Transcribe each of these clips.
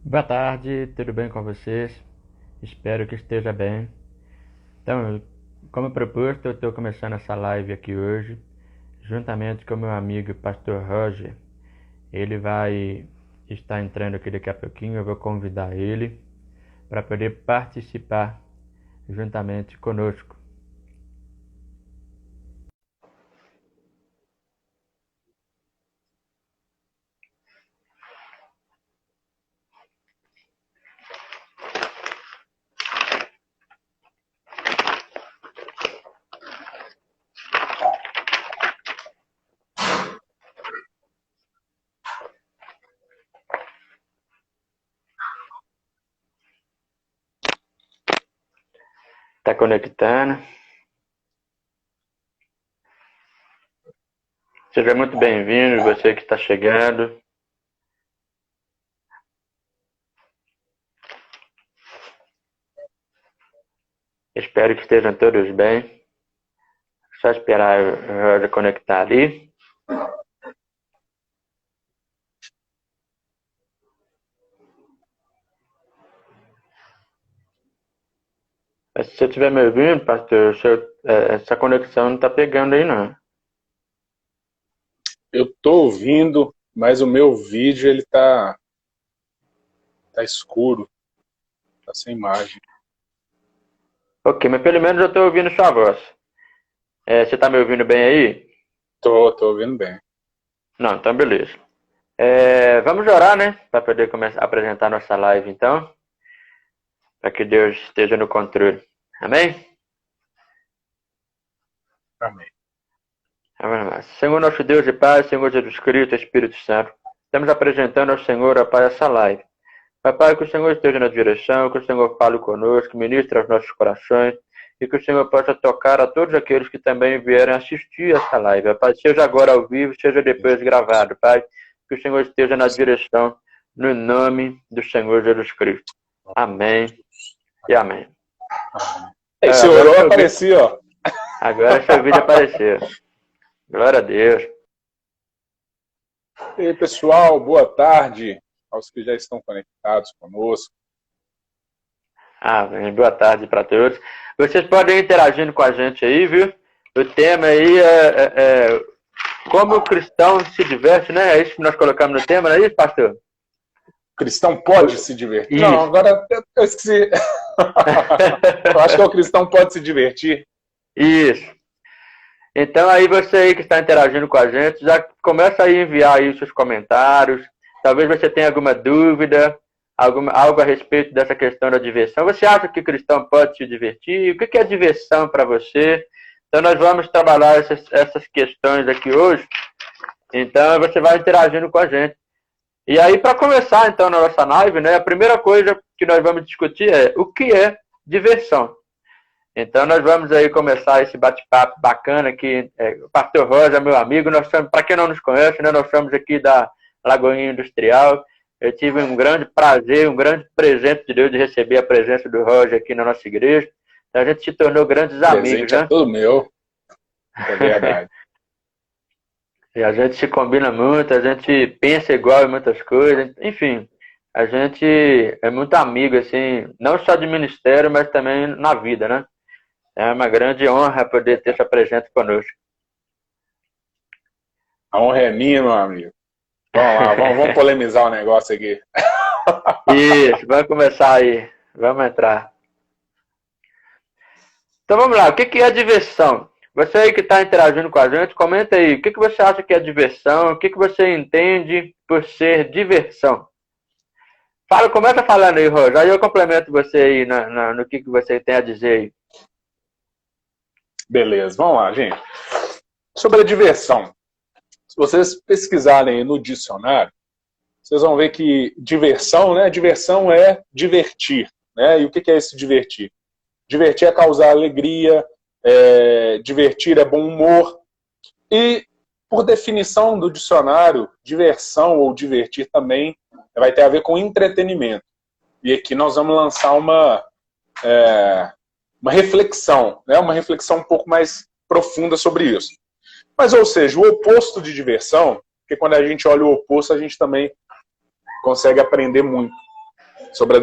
Boa tarde, tudo bem com vocês? Espero que esteja bem. Então, como proposto, eu estou começando essa live aqui hoje, juntamente com meu amigo Pastor Roger. Ele vai estar entrando aqui daqui a pouquinho, eu vou convidar ele para poder participar juntamente conosco. Está conectando? Seja muito bem-vindo, você que está chegando. Espero que estejam todos bem. Só esperar o Roger conectar ali. Mas se você estiver me ouvindo, pastor, essa conexão não está pegando aí, não. Eu estou ouvindo, mas o meu vídeo ele tá escuro, tá sem imagem. Ok, mas pelo menos eu estou ouvindo sua voz. Você está me ouvindo bem aí? Tô ouvindo bem. Não, então beleza. Vamos orar, né? Para poder começar a apresentar nossa live, então. Para que Deus esteja no controle. Amém? Amém. Vamos lá. Senhor nosso Deus e Pai, Senhor Jesus Cristo, Espírito Santo, estamos apresentando ao Senhor, ó Pai, essa live. Pai, que o Senhor esteja na direção, que o Senhor fale conosco, ministre aos nossos corações, e que o Senhor possa tocar a todos aqueles que também vierem assistir essa live. Pai, seja agora ao vivo, seja depois gravado, Pai, que o Senhor esteja na direção, no nome do Senhor Jesus Cristo. Amém e amém. Aí, você orou, apareci, ó. Agora seu vídeo apareceu. Glória a Deus. E aí, pessoal, boa tarde aos que já estão conectados conosco. Amém. Boa tarde para todos. Vocês podem ir interagindo com a gente aí, viu? O tema aí é como o cristão se diverte, né? É isso que nós colocamos no tema, não é isso, pastor? O cristão pode se divertir? Isso. Não, agora eu esqueci. Eu acho que o cristão pode se divertir. Isso. Então aí você aí que está interagindo com a gente, já começa a enviar aí os seus comentários. Talvez você tenha alguma dúvida, algo a respeito dessa questão da diversão. Você acha que o cristão pode se divertir? O que é diversão para você? Então nós vamos trabalhar essas questões aqui hoje. Então você vai interagindo com a gente. E aí, para começar então na nossa live, né, a primeira coisa que nós vamos discutir é o que é diversão. Então nós vamos aí começar esse bate-papo bacana aqui. O pastor Rosa, meu amigo, nós somos, para quem não nos conhece, né, nós somos aqui da Lagoinha Industrial. Eu tive um grande prazer, um grande presente de Deus de receber a presença do Roger aqui na nossa igreja. Então a gente se tornou grandes amigos, né? É tudo meu. É verdade. E a gente se combina muito, a gente pensa igual em muitas coisas, enfim, a gente é muito amigo, assim, não só de ministério, mas também na vida, né? É uma grande honra poder ter essa presença conosco. A honra é minha, meu amigo. Vamos lá, vamos polemizar o negócio aqui. Isso, vamos começar aí, vamos entrar. Então vamos lá, o que é diversão? Você aí que está interagindo com a gente, comenta aí, o que você acha que é diversão, o que você entende por ser diversão? Começa falando aí, Roger, aí eu complemento você aí no que você tem a dizer aí. Beleza, vamos lá, gente. Sobre a diversão. Se vocês pesquisarem no dicionário, vocês vão ver que diversão, né? Diversão é divertir, né? E o que é esse divertir? Divertir é causar alegria, divertir é bom humor. E, por definição do dicionário, diversão ou divertir também vai ter a ver com entretenimento. E aqui nós vamos lançar uma reflexão, né? Uma reflexão um pouco mais profunda sobre isso. Mas, ou seja, o oposto de diversão, porque quando a gente olha o oposto, a gente também consegue aprender muito. sobre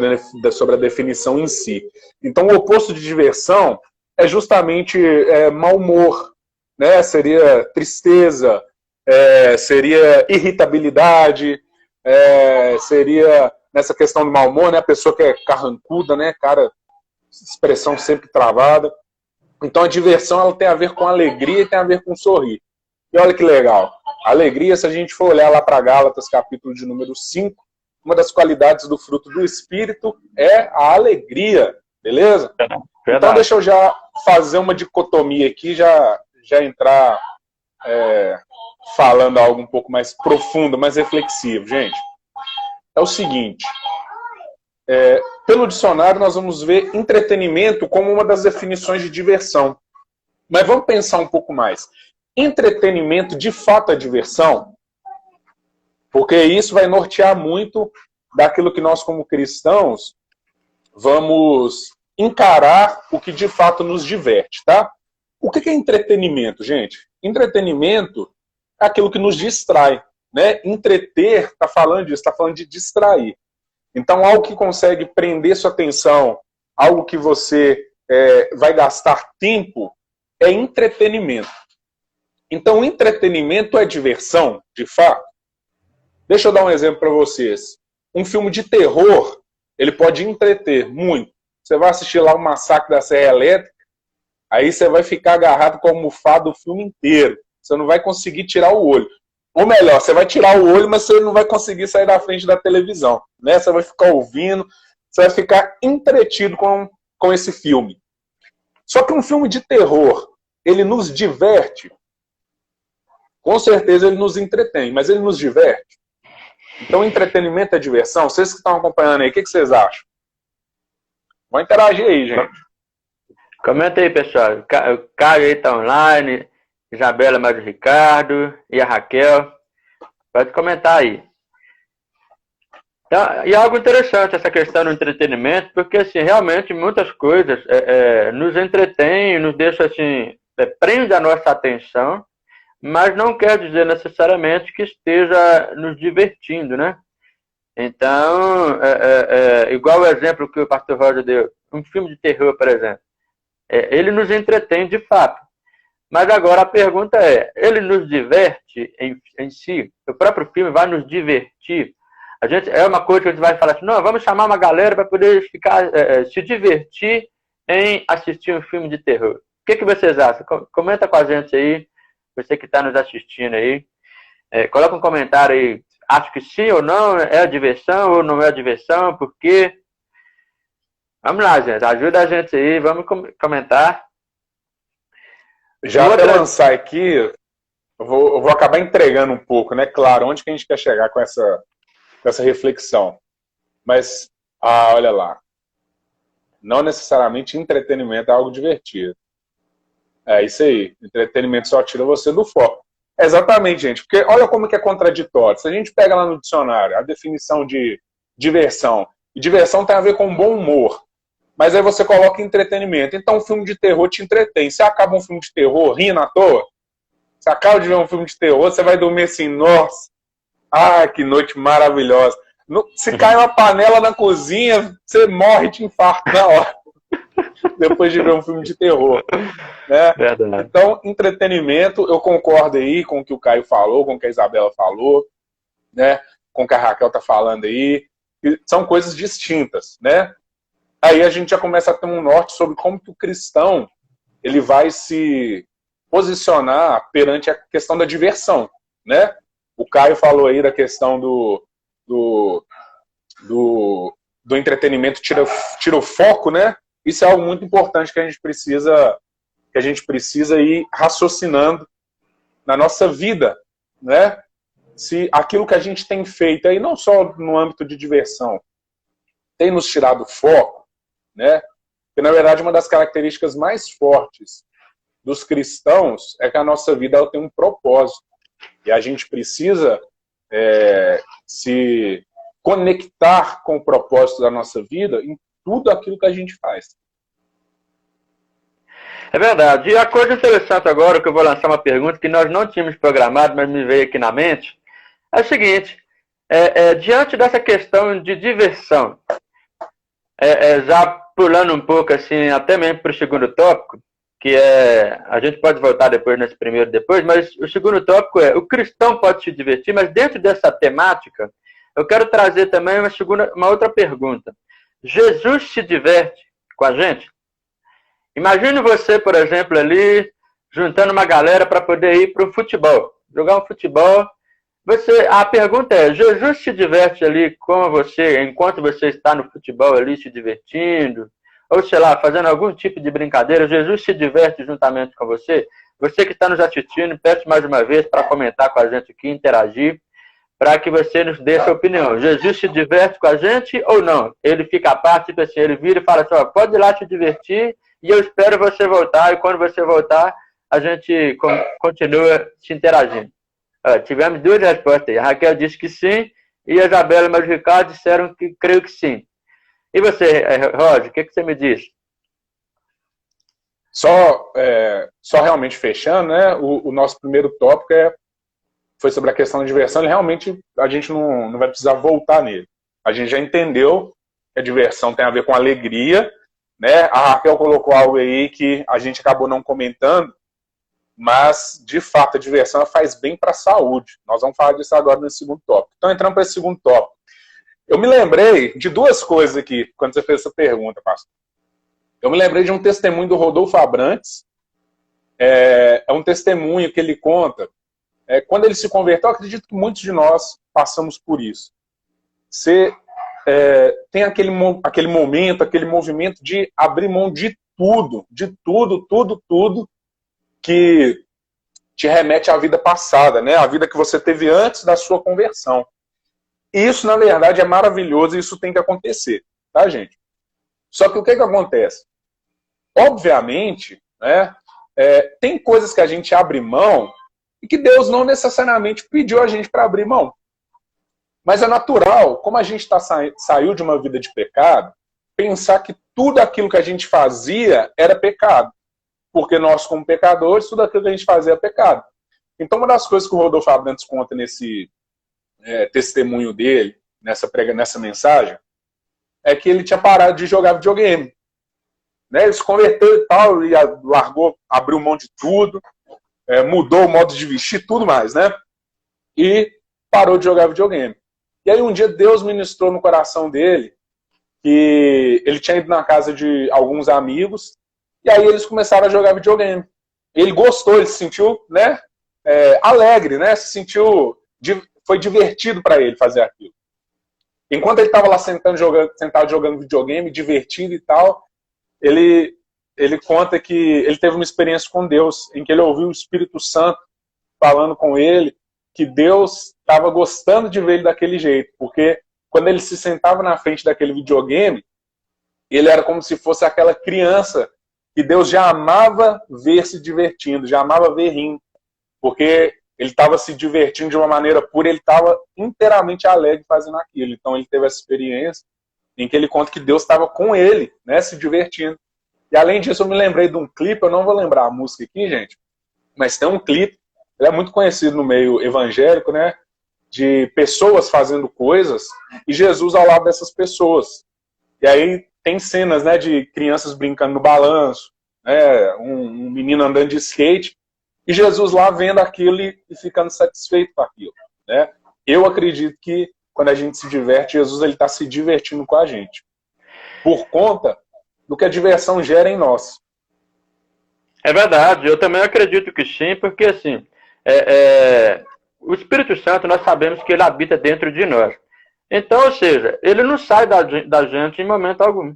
a definição em si. Então, o oposto de diversão é justamente mau humor, né? Seria tristeza, seria irritabilidade, seria nessa questão do mau humor, né? A pessoa que é carrancuda, né? Cara, expressão sempre travada. Então, a diversão ela tem a ver com alegria e tem a ver com sorrir. E olha que legal. A alegria, se a gente for olhar lá para Gálatas, capítulo de número 5, uma das qualidades do fruto do Espírito é a alegria, beleza? Verdade. Então deixa eu já fazer uma dicotomia aqui, já entrar falando algo um pouco mais profundo, mais reflexivo, gente. É o seguinte, pelo dicionário nós vamos ver entretenimento como uma das definições de diversão. Mas vamos pensar um pouco mais. Entretenimento de fato é diversão? Porque isso vai nortear muito daquilo que nós, como cristãos, vamos encarar o que de fato nos diverte, tá? O que é entretenimento, gente? Entretenimento é aquilo que nos distrai, né? Entreter, está falando disso, está falando de distrair. Então, algo que consegue prender sua atenção, algo que você vai gastar tempo, é entretenimento. Então, entretenimento é diversão, de fato? Deixa eu dar um exemplo para vocês. Um filme de terror, ele pode entreter muito. Você vai assistir lá o Massacre da Serra Elétrica, aí você vai ficar agarrado com a almofada o filme inteiro. Você não vai conseguir tirar o olho. Ou melhor, você vai tirar o olho, mas você não vai conseguir sair da frente da televisão, né? Você vai ficar ouvindo, você vai ficar entretido com esse filme. Só que um filme de terror, ele nos diverte. Com certeza ele nos entretém, mas ele nos diverte. Então, entretenimento é diversão? Vocês que estão acompanhando aí, o que vocês acham? Vão interagir aí, gente. Comenta aí, pessoal. O Caio aí está online, Isabela, mais o Ricardo e a Raquel. Pode comentar aí. Então, e algo interessante essa questão do entretenimento, porque assim, realmente muitas coisas nos entretêm, nos deixa assim, prende a nossa atenção, mas não quer dizer necessariamente que esteja nos divertindo, né? Então, igual o exemplo que o pastor Roger deu, um filme de terror, por exemplo, ele nos entretém de fato. Mas agora a pergunta ele nos diverte em si? O próprio filme vai nos divertir? A gente, é uma coisa que a gente vai falar assim, não, vamos chamar uma galera para poder ficar, se divertir em assistir um filme de terror. O que vocês acham? Comenta com a gente aí, você que está nos assistindo aí. Coloca um comentário aí, acho que sim ou não, é a diversão ou não é a diversão, por quê? Vamos lá, gente, ajuda a gente aí, vamos comentar. Já para lançar aqui, eu vou acabar entregando um pouco, né? Claro, onde que a gente quer chegar com essa reflexão. Mas, olha lá. Não necessariamente entretenimento é algo divertido. É isso aí. Entretenimento só tira você do foco. Exatamente, gente. Porque olha como que é contraditório. Se a gente pega lá no dicionário a definição de diversão, e diversão tem a ver com bom humor. Mas aí você coloca entretenimento. Então um filme de terror te entretém. Você acaba um filme de terror rindo à toa? Você acaba de ver um filme de terror, você vai dormir assim, nossa, que noite maravilhosa. Se cai uma panela na cozinha, você morre de infarto na hora. Depois de ver um filme de terror. Né? Então, entretenimento, eu concordo aí com o que o Caio falou, com o que a Isabela falou, né? Com o que a Raquel está falando aí. São coisas distintas, né? Aí a gente já começa a ter um norte sobre como que o cristão ele vai se posicionar perante a questão da diversão, né? O Caio falou aí da questão do entretenimento tira o foco, né? Isso é algo muito importante que a gente precisa ir raciocinando na nossa vida, né? Se aquilo que a gente tem feito aí, não só no âmbito de diversão, tem nos tirado foco, né? Porque, na verdade, uma das características mais fortes dos cristãos é que a nossa vida ela tem um propósito. E a gente precisa se conectar com o propósito da nossa vida em tudo aquilo que a gente faz. É verdade. E a coisa interessante agora, que eu vou lançar uma pergunta que nós não tínhamos programado, mas me veio aqui na mente, é o seguinte, diante dessa questão de diversão, Já pulando um pouco, assim, até mesmo para o segundo tópico, que é, a gente pode voltar depois nesse primeiro depois, mas o segundo tópico é, o cristão pode se divertir, mas dentro dessa temática, eu quero trazer também uma outra pergunta. Jesus se diverte com a gente? Imagine você, por exemplo, ali, juntando uma galera para poder ir para o futebol, jogar um futebol. A pergunta é, Jesus se diverte ali com você, enquanto você está no futebol ali se divertindo, ou sei lá, fazendo algum tipo de brincadeira, Jesus se diverte juntamente com você? Você que está nos assistindo, peço mais uma vez para comentar com a gente aqui, interagir, para que você nos dê sua opinião. Jesus se diverte com a gente ou não? Ele fica à parte, tipo assim, ele vira e fala assim, ó, pode ir lá te divertir e eu espero você voltar, e quando você voltar, a gente continua se interagindo. Tivemos duas respostas aí. A Raquel disse que sim, e a Isabela e o Ricardo disseram que creio que sim. E você, Roger, o que você me diz? Só realmente fechando, né? O nosso primeiro tópico foi sobre a questão da diversão, e realmente a gente não vai precisar voltar nele. A gente já entendeu que a diversão tem a ver com alegria, né? A Raquel colocou algo aí que a gente acabou não comentando, mas, de fato, a diversão faz bem para a saúde. Nós vamos falar disso agora nesse segundo tópico. Então, entrando para esse segundo tópico. Eu me lembrei de duas coisas aqui, quando você fez essa pergunta, pastor. Eu me lembrei de um testemunho do Rodolfo Abrantes. É um testemunho que ele conta. Quando ele se converteu, eu acredito que muitos de nós passamos por isso. Você tem aquele momento, aquele movimento de abrir mão de tudo, tudo, que te remete à vida passada, né? A vida que você teve antes da sua conversão. Isso, na verdade, é maravilhoso e isso tem que acontecer, tá, gente? Só que o que acontece? Obviamente, né, tem coisas que a gente abre mão e que Deus não necessariamente pediu a gente para abrir mão. Mas é natural, como a gente saiu de uma vida de pecado, pensar que tudo aquilo que a gente fazia era pecado. Porque nós, como pecadores, tudo aquilo que a gente fazia é pecado. Então, uma das coisas que o Rodolfo Abrantes conta nesse testemunho dele, nessa mensagem, é que ele tinha parado de jogar videogame. Né? Ele se converteu e tal, e largou, abriu mão de tudo, mudou o modo de vestir, tudo mais, né? E parou de jogar videogame. E aí um dia Deus ministrou no coração dele que ele tinha ido na casa de alguns amigos, e aí eles começaram a jogar videogame. Ele gostou, ele se sentiu, né, alegre, né, foi divertido para ele fazer aquilo. Enquanto ele estava lá sentado jogando videogame, divertindo e tal, ele conta que ele teve uma experiência com Deus, em que ele ouviu o Espírito Santo falando com ele, que Deus estava gostando de ver ele daquele jeito, porque quando ele se sentava na frente daquele videogame, ele era como se fosse aquela criança que Deus já amava ver se divertindo, já amava ver rindo, porque ele estava se divertindo de uma maneira pura, ele estava inteiramente alegre fazendo aquilo. Então ele teve essa experiência em que ele conta que Deus estava com ele, né, se divertindo. E além disso, eu me lembrei de um clipe, eu não vou lembrar a música aqui, gente, mas tem um clipe, ele é muito conhecido no meio evangélico, né, de pessoas fazendo coisas e Jesus ao lado dessas pessoas. E aí tem cenas, né, de crianças brincando no balanço, né, um menino andando de skate, e Jesus lá vendo aquilo e ficando satisfeito com aquilo. Né? Eu acredito que quando a gente se diverte, Jesus está se divertindo com a gente. Por conta do que a diversão gera em nós. É verdade, eu também acredito que sim, porque assim, o Espírito Santo, nós sabemos que ele habita dentro de nós. Então, ou seja, ele não sai da gente em momento algum.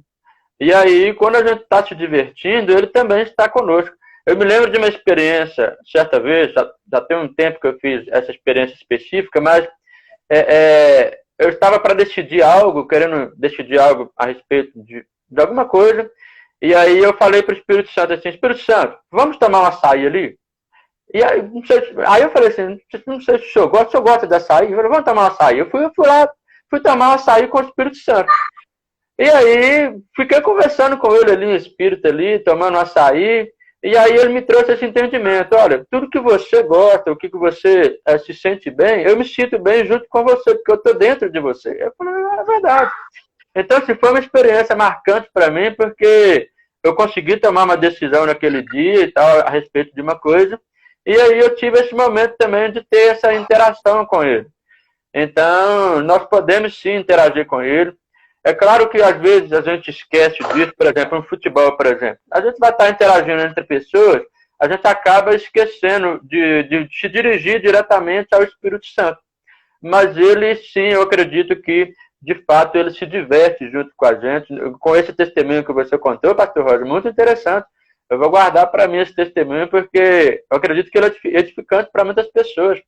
E aí, quando a gente está se divertindo, ele também está conosco. Eu me lembro de uma experiência, certa vez, já tem um tempo que eu fiz essa experiência específica, mas eu estava para decidir algo, querendo decidir algo a respeito de alguma coisa, e aí eu falei para o Espírito Santo assim, Espírito Santo, vamos tomar um açaí ali? E aí, eu falei assim, não sei se o senhor gosta de açaí? Eu falei, vamos tomar um açaí. Eu fui lá, fui tomar um açaí com o Espírito Santo. E aí, fiquei conversando com ele ali, no Espírito ali, tomando um açaí, e aí ele me trouxe esse entendimento, olha, tudo que você gosta, o que você se sente bem, eu me sinto bem junto com você, porque eu estou dentro de você. Eu falei, é verdade. Então, assim, foi uma experiência marcante para mim, porque eu consegui tomar uma decisão naquele dia e tal, a respeito de uma coisa, e aí eu tive esse momento também de ter essa interação com ele. Então, nós podemos sim interagir com ele. É claro que às vezes a gente esquece disso, por exemplo, no futebol, por exemplo. A gente vai estar interagindo entre pessoas, a gente acaba esquecendo de se dirigir diretamente ao Espírito Santo. Mas ele, sim, eu acredito que, de fato, ele se diverte junto com a gente. Com esse testemunho que você contou, pastor Roger, muito interessante. Eu vou guardar para mim esse testemunho, porque eu acredito que ele é edificante para muitas pessoas.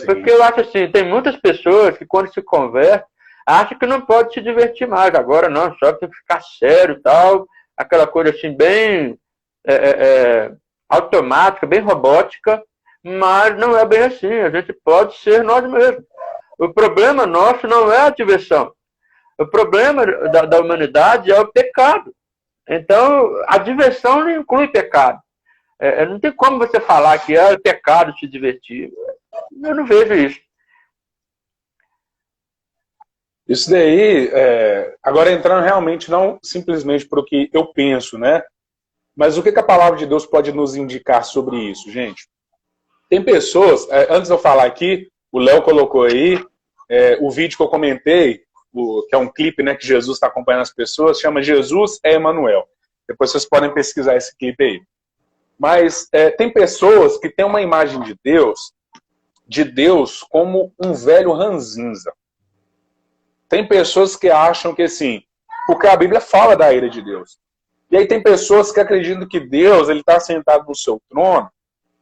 Porque eu acho assim, tem muitas pessoas que quando se convertem, acham que não pode se divertir mais. Agora não, só tem que ficar sério e tal. Aquela coisa assim, bem automática, bem robótica. Mas não é bem assim. A gente pode ser nós mesmos. O problema nosso não é a diversão. O problema da humanidade é o pecado. Então, a diversão não inclui pecado. Não tem como você falar que é pecado se divertir. Eu não vejo isso. Isso daí, agora entrando realmente não simplesmente para o que eu penso, né? Mas o que a palavra de Deus pode nos indicar sobre isso, gente? Tem pessoas, antes de eu falar aqui, o Léo colocou aí, o vídeo que eu comentei, que é um clipe, né, que Jesus está acompanhando as pessoas, chama Jesus é Emanuel. Depois vocês podem pesquisar esse clipe aí. Mas tem pessoas que têm uma imagem de Deus como um velho ranzinza. Tem pessoas que acham que assim, porque a Bíblia fala da ira de Deus. E aí tem pessoas que acreditam que Deus ele está sentado no seu trono,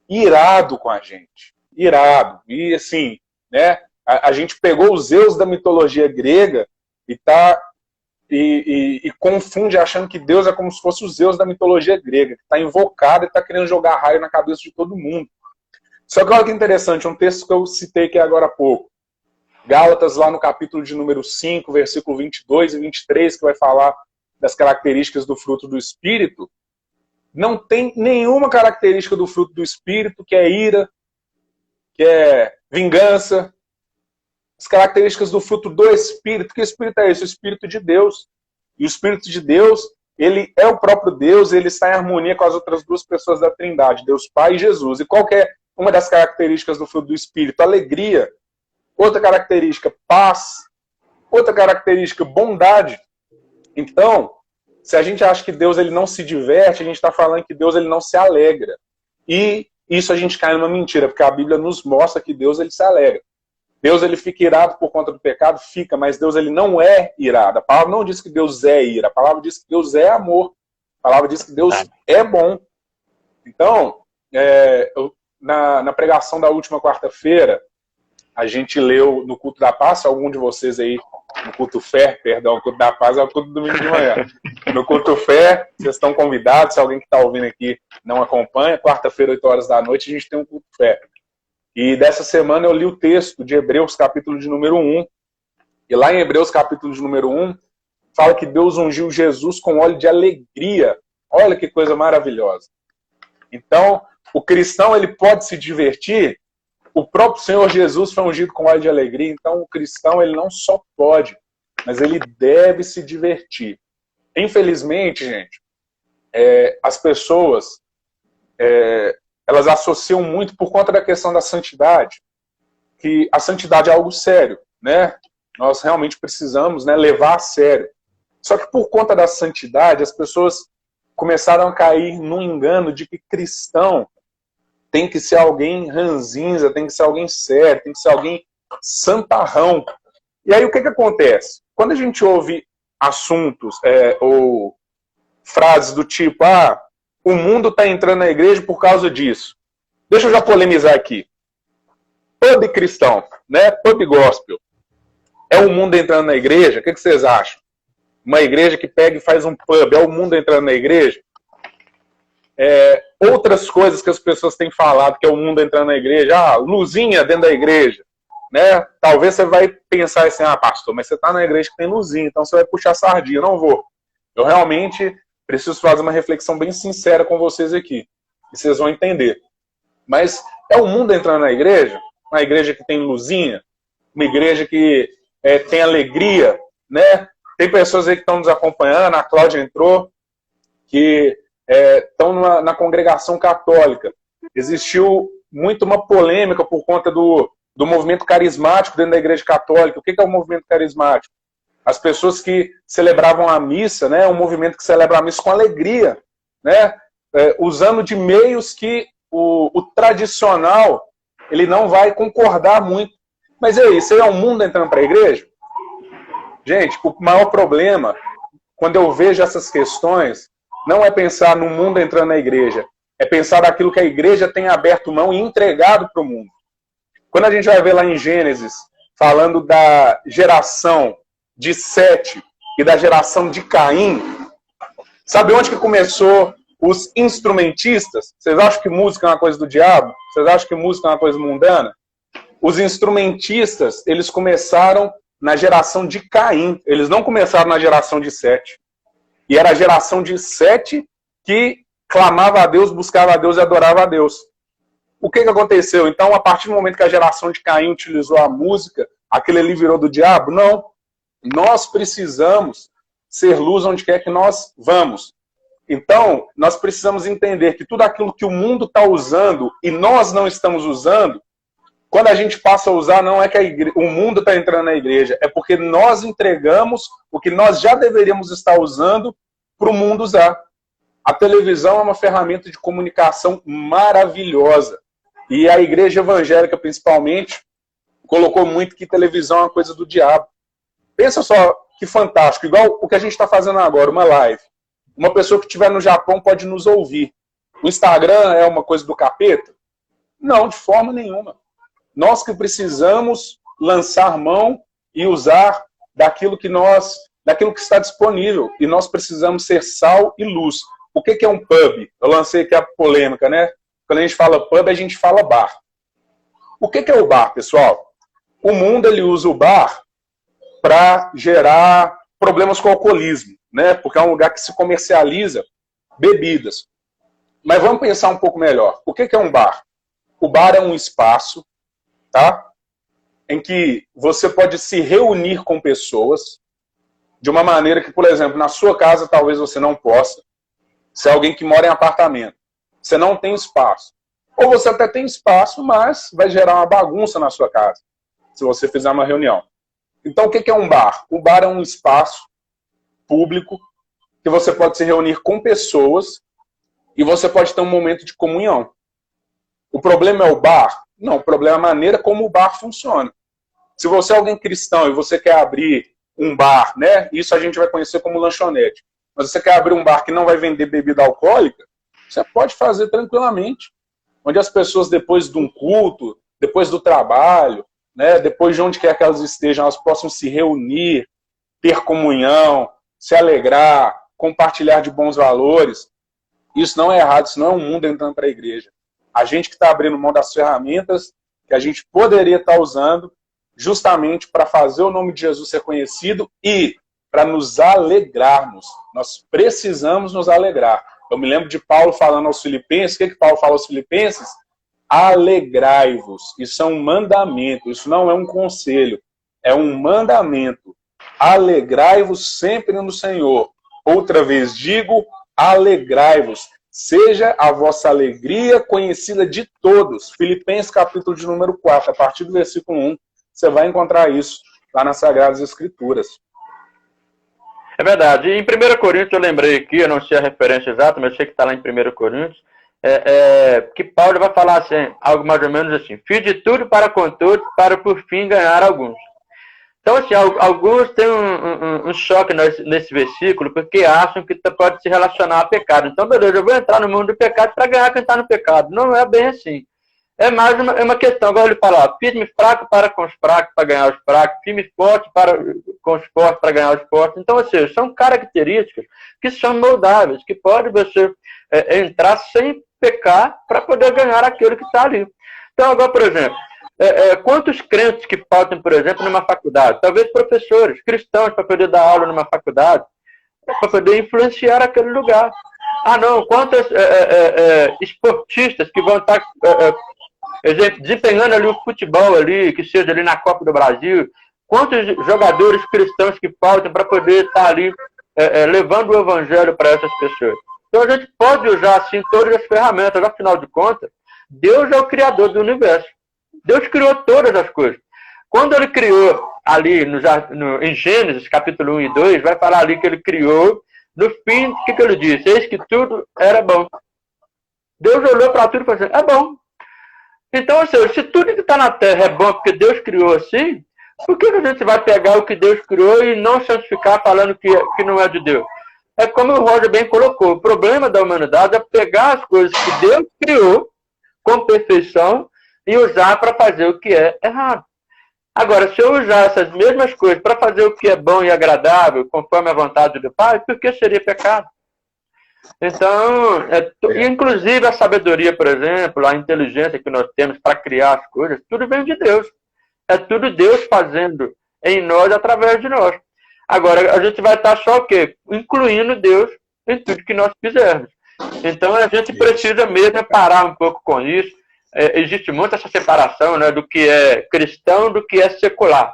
irado com a gente. Irado. E assim, né, a gente pegou os Zeus da mitologia grega e confunde achando que Deus é como se fosse os Zeus da mitologia grega, que está invocado e está querendo jogar raio na cabeça de todo mundo. Só que olha que interessante, um texto que eu citei aqui agora há pouco. Gálatas, lá no capítulo de número 5, versículo 22 e 23, que vai falar das características do fruto do Espírito, não tem nenhuma característica do fruto do Espírito que é ira, que é vingança. As características do fruto do Espírito, que Espírito é esse? O Espírito de Deus. E o Espírito de Deus, ele é o próprio Deus, ele está em harmonia com as outras duas pessoas da Trindade, Deus Pai e Jesus. E qual que é uma das características do fruto do Espírito? Alegria. Outra característica, paz. Outra característica, bondade. Então, se a gente acha que Deus ele não se diverte, a gente está falando que Deus ele não se alegra. E isso a gente cai numa mentira, porque a Bíblia nos mostra que Deus ele se alegra. Deus ele fica irado por conta do pecado? Fica, mas Deus ele não é irado. A palavra não diz que Deus é ira, a palavra diz que Deus é amor. A palavra diz que Deus é bom. Então, na pregação da última quarta-feira, a gente leu no culto da paz, algum de vocês aí, no culto fé, perdão, o culto da paz é o culto do domingo de manhã. No culto fé, vocês estão convidados, se alguém que está ouvindo aqui não acompanha, quarta-feira, 8 horas da noite, a gente tem um culto fé. E dessa semana eu li o texto de Hebreus, capítulo de número 1. E lá em Hebreus, capítulo de número 1, fala que Deus ungiu Jesus com óleo de alegria. Olha que coisa maravilhosa. Então, o cristão ele pode se divertir. O próprio Senhor Jesus foi ungido com óleo de alegria. Então, o cristão ele não só pode, mas ele deve se divertir. Infelizmente, gente, as pessoas... elas associam muito por conta da questão da santidade, que a santidade é algo sério, né? Nós realmente precisamos, né, levar a sério. Só que por conta da santidade, as pessoas começaram a cair no engano de que cristão tem que ser alguém ranzinza, tem que ser alguém sério, tem que ser alguém santarrão. E aí o que acontece? Quando a gente ouve assuntos ou frases do tipo, o mundo está entrando na igreja por causa disso. Deixa eu já polemizar aqui. Pub cristão, né? Pub gospel. É o mundo entrando na igreja? O que vocês acham? Uma igreja que pega e faz um pub, é o mundo entrando na igreja? Outras coisas que as pessoas têm falado, que é o mundo entrando na igreja, luzinha dentro da igreja, né? Talvez você vai pensar assim, pastor, mas você está na igreja que tem luzinha, então você vai puxar sardinha. Não vou. Eu realmente... preciso fazer uma reflexão bem sincera com vocês aqui. E vocês vão entender. Mas é o mundo entrando na igreja? Uma igreja que tem luzinha? Uma igreja que tem alegria, né? Tem pessoas aí que estão nos acompanhando, a Cláudia entrou, que estão na congregação católica. Existiu muito uma polêmica por conta do movimento carismático dentro da Igreja Católica. O que é o movimento carismático? As pessoas que celebravam a missa, né, um movimento que celebra a missa com alegria, né, usando de meios que o tradicional ele não vai concordar muito. Mas e aí, isso aí é um mundo entrando para a igreja? Gente, o maior problema, quando eu vejo essas questões, não é pensar no mundo entrando na igreja, é pensar naquilo que a igreja tem aberto mão e entregado para o mundo. Quando a gente vai ver lá em Gênesis, falando da geração de Sete e da geração de Caim, sabe onde que começou os instrumentistas? Vocês acham que música é uma coisa do diabo? Vocês acham que música é uma coisa mundana? Os instrumentistas, eles começaram na geração de Caim. Eles não começaram na geração de Sete. E era a geração de Sete que clamava a Deus, buscava a Deus e adorava a Deus. O que aconteceu? Então, a partir do momento que a geração de Caim utilizou a música, aquele ali virou do diabo? Não. Nós precisamos ser luz onde quer que nós vamos. Então, nós precisamos entender que tudo aquilo que o mundo está usando e nós não estamos usando, quando a gente passa a usar, não é que o mundo está entrando na igreja, é porque nós entregamos o que nós já deveríamos estar usando para o mundo usar. A televisão é uma ferramenta de comunicação maravilhosa. E a igreja evangélica, principalmente, colocou muito que televisão é uma coisa do diabo. Pensa só que fantástico, igual o que a gente está fazendo agora, uma live. Uma pessoa que estiver no Japão pode nos ouvir. O Instagram é uma coisa do capeta? Não, de forma nenhuma. Nós que precisamos lançar mão e usar daquilo que está disponível. E nós precisamos ser sal e luz. O que é um pub? Eu lancei aqui a polêmica, né? Quando a gente fala pub, a gente fala bar. O que é o bar, pessoal? O mundo ele usa o bar para gerar problemas com o alcoolismo, né? Porque é um lugar que se comercializa bebidas. Mas vamos pensar um pouco melhor. O que é um bar? O bar é um espaço, tá? Em que você pode se reunir com pessoas de uma maneira que, por exemplo, na sua casa talvez você não possa. Se é alguém que mora em apartamento, você não tem espaço. Ou você até tem espaço, mas vai gerar uma bagunça na sua casa, se você fizer uma reunião. Então, o que é um bar? O bar é um espaço público que você pode se reunir com pessoas e você pode ter um momento de comunhão. O problema é o bar? Não, o problema é a maneira como o bar funciona. Se você é alguém cristão e você quer abrir um bar, né? Isso a gente vai conhecer como lanchonete. Mas você quer abrir um bar que não vai vender bebida alcoólica, você pode fazer tranquilamente. Onde as pessoas, depois de um culto, depois do trabalho, né, depois de onde quer que elas estejam, elas possam se reunir, ter comunhão, se alegrar, compartilhar de bons valores. Isso não é errado, isso não é um mundo entrando para a igreja. A gente que está abrindo mão das ferramentas que a gente poderia estar usando justamente para fazer o nome de Jesus ser conhecido e para nos alegrarmos. Nós precisamos nos alegrar. Eu me lembro de Paulo falando aos Filipenses. O que Paulo fala aos Filipenses? Alegrai-vos. Isso é um mandamento. Isso não é um conselho. É um mandamento. Alegrai-vos sempre no Senhor. Outra vez digo, alegrai-vos. Seja a vossa alegria conhecida de todos. Filipenses capítulo de número 4, a partir do versículo 1. Você vai encontrar isso lá nas Sagradas Escrituras. É verdade. E em 1 Coríntios, eu lembrei aqui, eu não sei a referência exata, mas eu sei que está lá em 1 Coríntios, que Paulo vai falar assim, algo mais ou menos assim: fiz de tudo para com todos, para por fim ganhar alguns. Então, assim, alguns têm um choque nesse versículo, porque acham que pode se relacionar a pecado. Então, beleza, eu vou entrar no mundo do pecado para ganhar quem está no pecado. Não é bem assim. É mais uma questão, agora ele fala, fiz-me fraco para com os fracos, para ganhar os fracos, fiz-me forte com os fortes, para ganhar os fortes. Então, ou seja, são características que são moldáveis, que pode você entrar sem pecar para poder ganhar aquilo que está ali. Então, agora, por exemplo, quantos crentes que faltam, por exemplo, numa faculdade? Talvez professores, cristãos, para poder dar aula numa faculdade, para poder influenciar aquele lugar. Ah, não, quantos esportistas que vão estar desempenhando ali o futebol ali, que seja ali na Copa do Brasil, Quantos jogadores cristãos que faltam para poder estar ali levando o evangelho para essas pessoas? Então a gente pode usar assim todas as ferramentas, afinal de contas, Deus é o criador do universo. Deus criou todas as coisas. Quando ele criou ali em Gênesis, capítulo 1 e 2, vai falar ali que ele criou, no fim, o que ele disse? Eis que tudo era bom. Deus olhou para tudo e falou assim, é bom. Então, ou seja, se tudo que está na Terra é bom porque Deus criou assim, por que a gente vai pegar o que Deus criou e não santificar falando que não é de Deus? É como o Roger bem colocou, o problema da humanidade é pegar as coisas que Deus criou com perfeição e usar para fazer o que é errado. Agora, se eu usar essas mesmas coisas para fazer o que é bom e agradável, conforme a vontade do Pai, por que seria pecado? Então, inclusive a sabedoria, por exemplo, a inteligência que nós temos para criar as coisas, tudo vem de Deus. É tudo Deus fazendo em nós, através de nós. Agora, a gente vai estar só o quê? Incluindo Deus em tudo que nós fizermos. Então, a gente precisa mesmo parar um pouco com isso. Existe muito essa separação, né, do que é cristão do que é secular.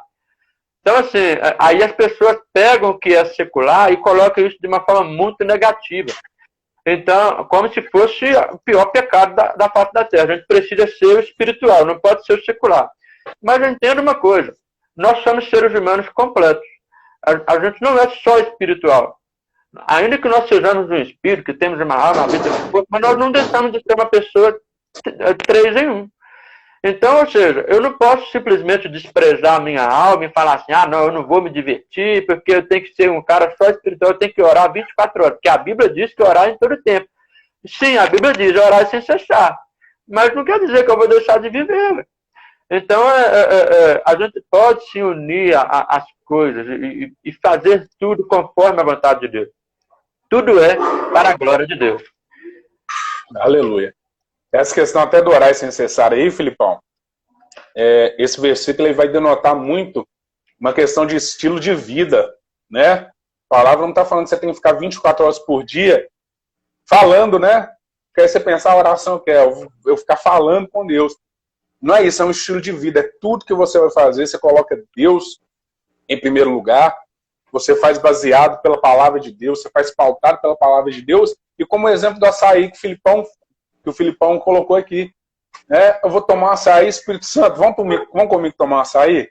Então, assim, aí as pessoas pegam o que é secular e colocam isso de uma forma muito negativa. Então, como se fosse o pior pecado da face da terra. A gente precisa ser o espiritual, não pode ser o secular. Mas entenda uma coisa, nós somos seres humanos completos. A gente não é só espiritual. Ainda que nós sejamos um espírito, que temos uma alma, uma vida, mas nós não deixamos de ser uma pessoa 3 em 1. Então, ou seja, eu não posso simplesmente desprezar a minha alma e falar assim, não, eu não vou me divertir, porque eu tenho que ser um cara só espiritual, eu tenho que orar 24 horas, porque a Bíblia diz que orar em todo tempo. Sim, a Bíblia diz orar sem cessar, mas não quer dizer que eu vou deixar de viver. Então, a gente pode se unir às coisas e fazer tudo conforme a vontade de Deus. Tudo é para a glória de Deus. Aleluia. Essa questão até do orar sem cessar aí, Filipão, esse versículo ele vai denotar muito uma questão de estilo de vida, né? A palavra não está falando que você tem que ficar 24 horas por dia falando, né? Porque aí você pensar, a oração que é eu ficar falando com Deus. Não é isso, é um estilo de vida, é tudo que você vai fazer, você coloca Deus em primeiro lugar, você faz baseado pela palavra de Deus, você faz pautado pela palavra de Deus, e como exemplo do açaí que o Filipão colocou aqui, né? Eu vou tomar um açaí, Espírito Santo, vamos comigo tomar um açaí?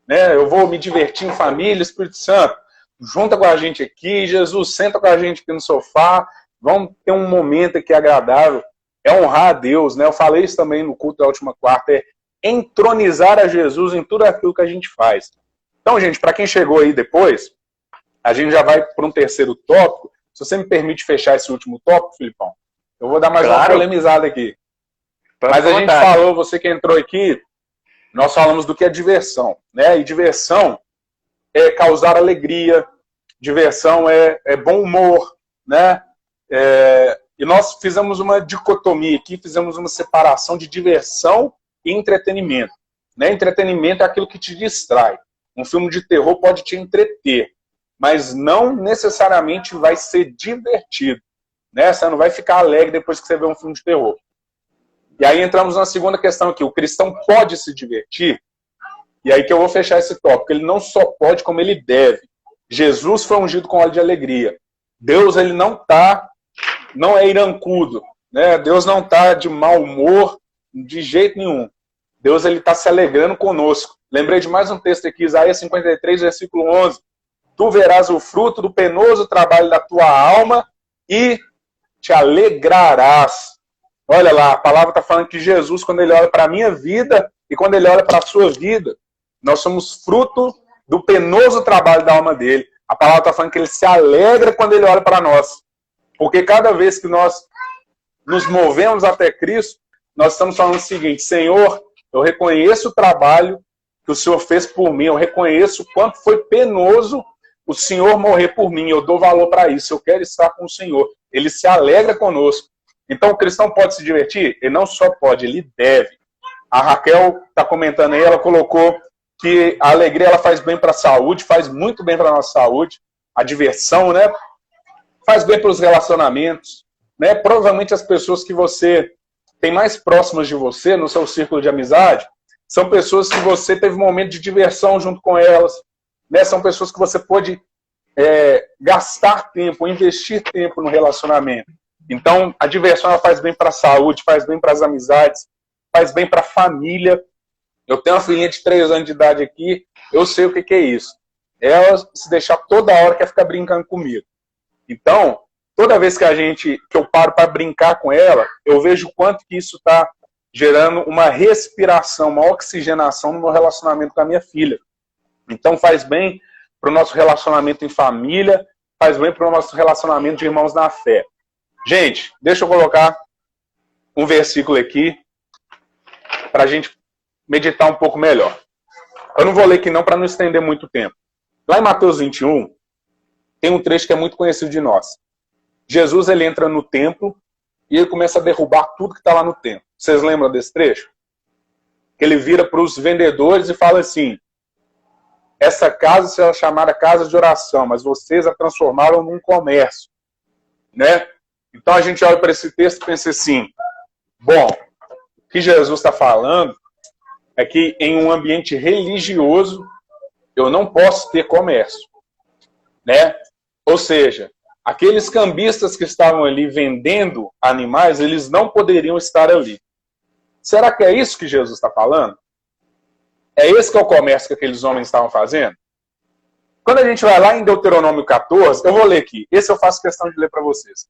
Né? Eu vou me divertir em família, Espírito Santo, junta com a gente aqui, Jesus, senta com a gente aqui no sofá, vamos ter um momento aqui agradável. É honrar a Deus, né? Eu falei isso também no culto da última quarta, é entronizar a Jesus em tudo aquilo que a gente faz. Então, gente, para quem chegou aí depois, a gente já vai para um terceiro tópico. Se você me permite fechar esse último tópico, Filipão, eu vou dar mais uma polemizada aqui. Mas a gente falou, você que entrou aqui, nós falamos do que é diversão, né? E diversão é causar alegria, diversão é bom humor, né? E nós fizemos uma dicotomia aqui, fizemos uma separação de diversão e entretenimento. Né? Entretenimento é aquilo que te distrai. Um filme de terror pode te entreter, mas não necessariamente vai ser divertido. Né? Você não vai ficar alegre depois que você vê um filme de terror. E aí entramos na segunda questão aqui. O cristão pode se divertir? E aí que eu vou fechar esse tópico. Ele não só pode, como ele deve. Jesus foi ungido com óleo de alegria. Deus, ele não é irancudo, né? Deus não está de mau humor de jeito nenhum. Deus está se alegrando conosco. Lembrei de mais um texto aqui, Isaías 53, versículo 11. Tu verás o fruto do penoso trabalho da tua alma e te alegrarás. Olha lá, a palavra está falando que Jesus, quando ele olha para a minha vida e quando ele olha para a sua vida, nós somos fruto do penoso trabalho da alma dele. A palavra está falando que ele se alegra quando ele olha para nós. Porque cada vez que nós nos movemos até Cristo, nós estamos falando o seguinte: Senhor, eu reconheço o trabalho que o Senhor fez por mim, eu reconheço o quanto foi penoso o Senhor morrer por mim, eu dou valor para isso, eu quero estar com o Senhor. Ele se alegra conosco. Então o cristão pode se divertir? Ele não só pode, ele deve. A Raquel está comentando aí, ela colocou que a alegria ela faz bem para a saúde, faz muito bem para a nossa saúde, a diversão, né? Faz bem para os relacionamentos, né? Provavelmente as pessoas que você tem mais próximas de você, no seu círculo de amizade, São pessoas que você teve um momento de diversão junto com elas, né? São pessoas que você pôde gastar tempo, investir tempo no relacionamento. Então, a diversão ela faz bem para a saúde, faz bem para as amizades, faz bem para a família. Eu tenho uma filhinha de 3 anos de idade aqui, eu sei o que é isso. Ela, se deixar toda hora, quer ficar brincando comigo. Então, toda vez que eu paro para brincar com ela, eu vejo o quanto que isso está gerando uma respiração, uma oxigenação no meu relacionamento com a minha filha. Então faz bem para o nosso relacionamento em família, faz bem para o nosso relacionamento de irmãos na fé. Gente, deixa eu colocar um versículo aqui para a gente meditar um pouco melhor. Eu não vou ler aqui não para não estender muito tempo. Lá em Mateus 21, tem um trecho que é muito conhecido de nós. Jesus ele entra no templo e ele começa a derrubar tudo que está lá no templo. Vocês lembram desse trecho? Ele vira para os vendedores e fala assim: essa casa será chamada casa de oração, mas vocês a transformaram num comércio. Né? Então a gente olha para esse texto e pensa assim: bom, o que Jesus está falando é que em um ambiente religioso eu não posso ter comércio. Né? Ou seja, aqueles cambistas que estavam ali vendendo animais, eles não poderiam estar ali. Será que é isso que Jesus está falando? É esse que é o comércio que aqueles homens estavam fazendo? Quando a gente vai lá em Deuteronômio 14, eu vou ler aqui. Esse eu faço questão de ler para vocês.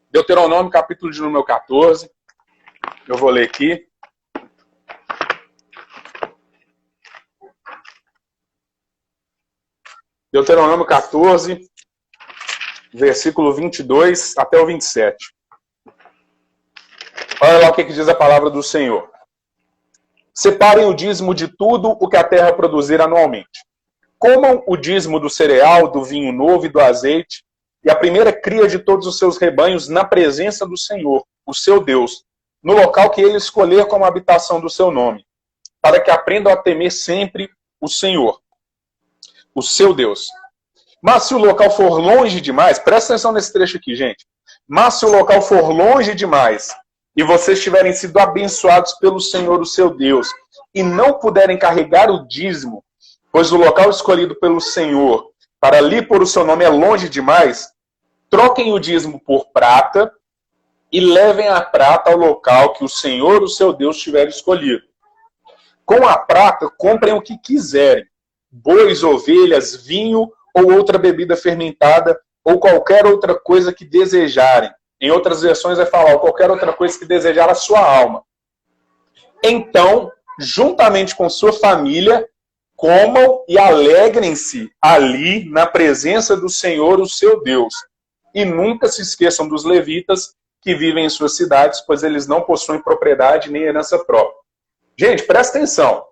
Deuteronômio, capítulo de número 14. Eu vou ler aqui. Deuteronômio 14, versículo 22 até o 27. Olha lá o que diz a palavra do Senhor. Separem o dízimo de tudo o que a terra produzir anualmente. Comam o dízimo do cereal, do vinho novo e do azeite, e a primeira cria de todos os seus rebanhos na presença do Senhor, o seu Deus, no local que ele escolher como habitação do seu nome, para que aprendam a temer sempre o Senhor, o seu Deus. Mas se o local for longe demais, presta atenção nesse trecho aqui, gente. Mas se o local for longe demais, e vocês tiverem sido abençoados pelo Senhor, o seu Deus, e não puderem carregar o dízimo, pois o local escolhido pelo Senhor para ali pôr o seu nome é longe demais, troquem o dízimo por prata e levem a prata ao local que o Senhor, o seu Deus, tiver escolhido. Com a prata, comprem o que quiserem, bois, ovelhas, vinho ou outra bebida fermentada, ou qualquer outra coisa que desejarem. Em outras versões vai falar qualquer outra coisa que desejar a sua alma. Então, juntamente com sua família, comam e alegrem-se ali na presença do Senhor, o seu Deus. E nunca se esqueçam dos levitas que vivem em suas cidades, pois eles não possuem propriedade nem herança própria. Gente, presta atenção.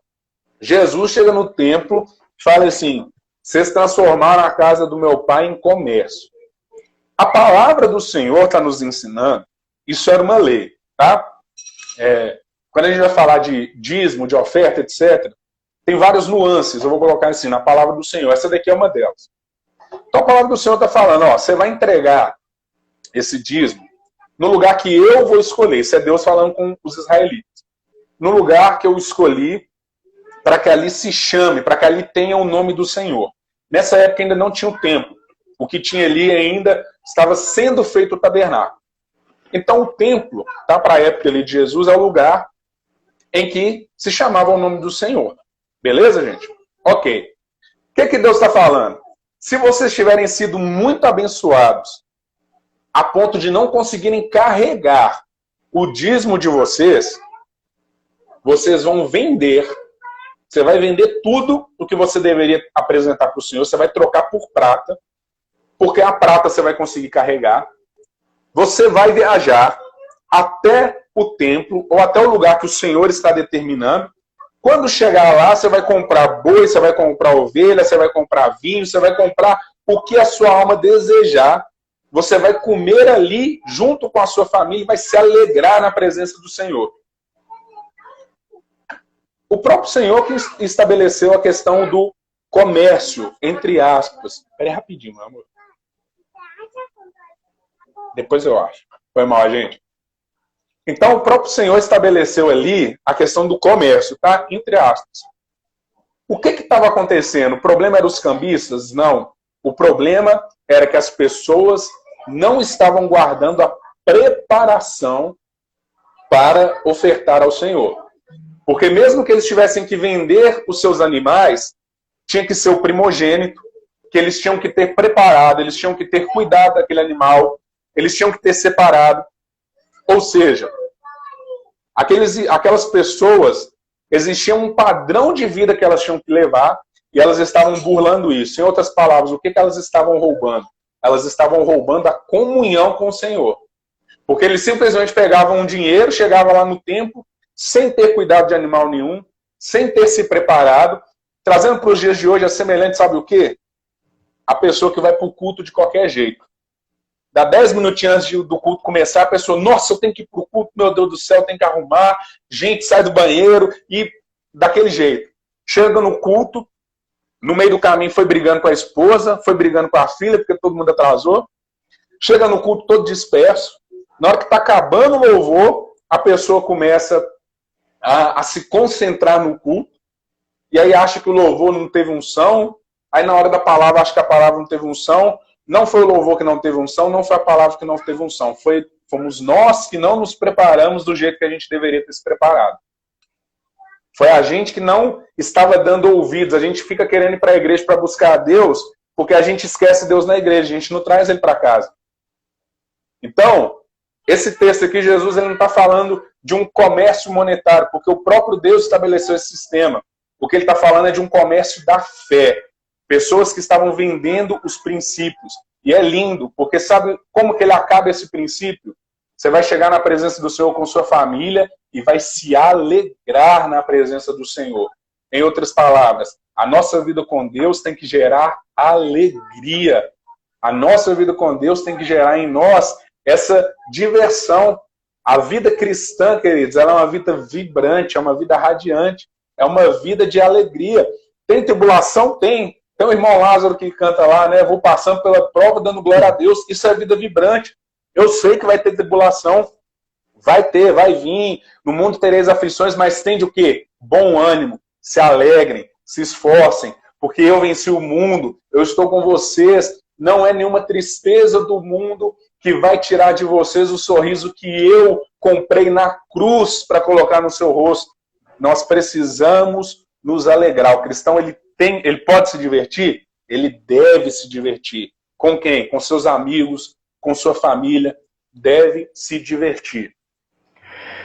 Jesus chega no templo e fala assim: vocês transformaram a casa do meu pai em comércio. A palavra do Senhor está nos ensinando, isso era uma lei, tá? Quando a gente vai falar de dízimo, de oferta, etc., tem várias nuances, eu vou colocar assim, na palavra do Senhor. Essa daqui é uma delas. Então a palavra do Senhor está falando, ó, você vai entregar esse dízimo no lugar que eu vou escolher. Isso é Deus falando com os israelitas. No lugar que eu escolhi para que ali se chame, para que ali tenha o nome do Senhor. Nessa época ainda não tinha o templo. O que tinha ali ainda estava sendo feito o tabernáculo. Então o templo, tá, para a época ali de Jesus, é o lugar em que se chamava o nome do Senhor. Beleza, gente? Ok. O que Deus está falando? Se vocês tiverem sido muito abençoados a ponto de não conseguirem carregar o dízimo de vocês, vocês vão vender. Você vai vender tudo o que você deveria apresentar para o Senhor. Você vai trocar por prata, porque a prata você vai conseguir carregar. Você vai viajar até o templo ou até o lugar que o Senhor está determinando. Quando chegar lá, você vai comprar boi, você vai comprar ovelha, você vai comprar vinho, você vai comprar o que a sua alma desejar. Você vai comer ali junto com a sua família e vai se alegrar na presença do Senhor. O próprio Senhor que estabeleceu a questão do comércio, entre aspas. Espera aí rapidinho, meu amor. Depois eu acho. Foi mal, gente. Então, o próprio Senhor estabeleceu ali a questão do comércio, tá? Entre aspas. O que estava acontecendo? O problema era os cambistas? Não. O problema era que as pessoas não estavam guardando a preparação para ofertar ao Senhor. Porque mesmo que eles tivessem que vender os seus animais, tinha que ser o primogênito, que eles tinham que ter preparado, eles tinham que ter cuidado daquele animal, eles tinham que ter separado. Ou seja, aquelas pessoas, existia um padrão de vida que elas tinham que levar e elas estavam burlando isso. Em outras palavras, o que elas estavam roubando? Elas estavam roubando a comunhão com o Senhor. Porque eles simplesmente pegavam um dinheiro, chegavam lá no templo, sem ter cuidado de animal nenhum, sem ter se preparado, trazendo para os dias de hoje a semelhante, sabe o quê? A pessoa que vai para o culto de qualquer jeito. Dá 10 minutinhos antes do culto começar, a pessoa, nossa, eu tenho que ir para o culto, meu Deus do céu, tem que arrumar, gente, sai do banheiro, e daquele jeito. Chega no culto, no meio do caminho foi brigando com a esposa, foi brigando com a filha, porque todo mundo atrasou. Chega no culto todo disperso. Na hora que está acabando o louvor, a pessoa começa a se concentrar no culto, e aí acha que o louvor não teve unção, aí na hora da palavra acha que a palavra não teve unção. Não foi o louvor que não teve unção, não foi a palavra que não teve unção. Fomos nós que não nos preparamos do jeito que a gente deveria ter se preparado. Foi a gente que não estava dando ouvidos. A gente fica querendo ir para a igreja para buscar a Deus, porque a gente esquece Deus na igreja, a gente não traz Ele para casa. Então, esse texto aqui, Jesus ele não está falando de um comércio monetário, porque o próprio Deus estabeleceu esse sistema. O que ele está falando é de um comércio da fé. Pessoas que estavam vendendo os princípios. E é lindo, porque sabe como que ele acaba esse princípio? Você vai chegar na presença do Senhor com sua família e vai se alegrar na presença do Senhor. Em outras palavras, a nossa vida com Deus tem que gerar alegria. A nossa vida com Deus tem que gerar em nós essa diversão. A vida cristã, queridos, ela é uma vida vibrante, é uma vida radiante, é uma vida de alegria. Tem tribulação? Tem. Tem o irmão Lázaro que canta lá, né? Vou passando pela prova, dando glória a Deus. Isso é vida vibrante. Eu sei que vai ter tribulação. Vai ter, vai vir. No mundo tereis aflições, mas tende o quê? Bom ânimo. Se alegrem, se esforcem. Porque eu venci o mundo. Eu estou com vocês. Não é nenhuma tristeza do mundo que vai tirar de vocês o sorriso que eu comprei na cruz para colocar no seu rosto. Nós precisamos nos alegrar. O cristão, ele pode se divertir? Ele deve se divertir. Com quem? Com seus amigos, com sua família. Deve se divertir.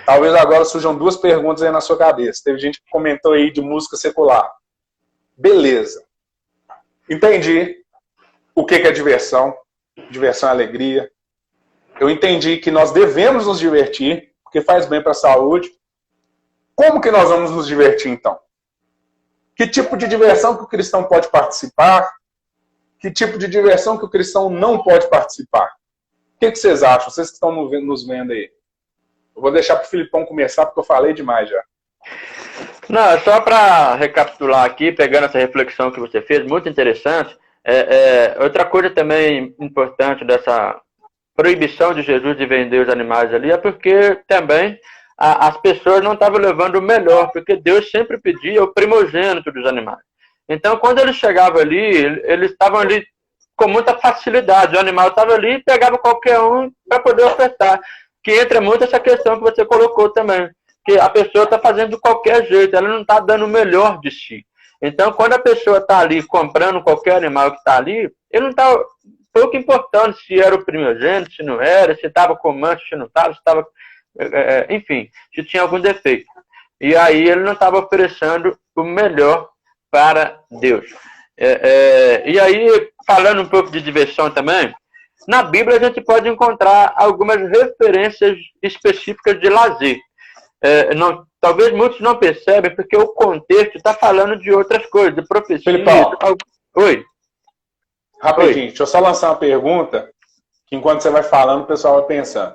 Talvez agora surjam duas perguntas aí na sua cabeça. Teve gente que comentou aí de música secular. Beleza. Entendi o que é diversão. Diversão é alegria. Eu entendi que nós devemos nos divertir, porque faz bem para a saúde. Como que nós vamos nos divertir, então? Que tipo de diversão que o cristão pode participar? Que tipo de diversão que o cristão não pode participar? O que vocês acham? Vocês que estão nos vendo aí. Eu vou deixar para o Filipão começar, porque eu falei demais já. Não, só para recapitular aqui, pegando essa reflexão que você fez, muito interessante. Outra coisa também importante dessa proibição de Jesus de vender os animais ali é porque também as pessoas não estavam levando o melhor, porque Deus sempre pedia o primogênito dos animais. Então, quando eles chegavam ali, eles estavam ali com muita facilidade. O animal estava ali e pegava qualquer um para poder ofertar. Que entra muito essa questão que você colocou também, que a pessoa está fazendo de qualquer jeito, ela não está dando o melhor de si. Então, quando a pessoa está ali comprando qualquer animal que está ali, ele não está pouco importando se era o primogênito, se não era, se estava com mancha, se não estava, se estava... enfim, se tinha algum defeito. E aí ele não estava oferecendo o melhor para Deus. E aí, falando um pouco de diversão também, na Bíblia a gente pode encontrar algumas referências específicas de lazer. Talvez muitos não percebem, porque o contexto está falando de outras coisas, de profecia. Felipão. Oi. Rapidinho, deixa eu só lançar uma pergunta, que enquanto você vai falando, o pessoal vai pensando.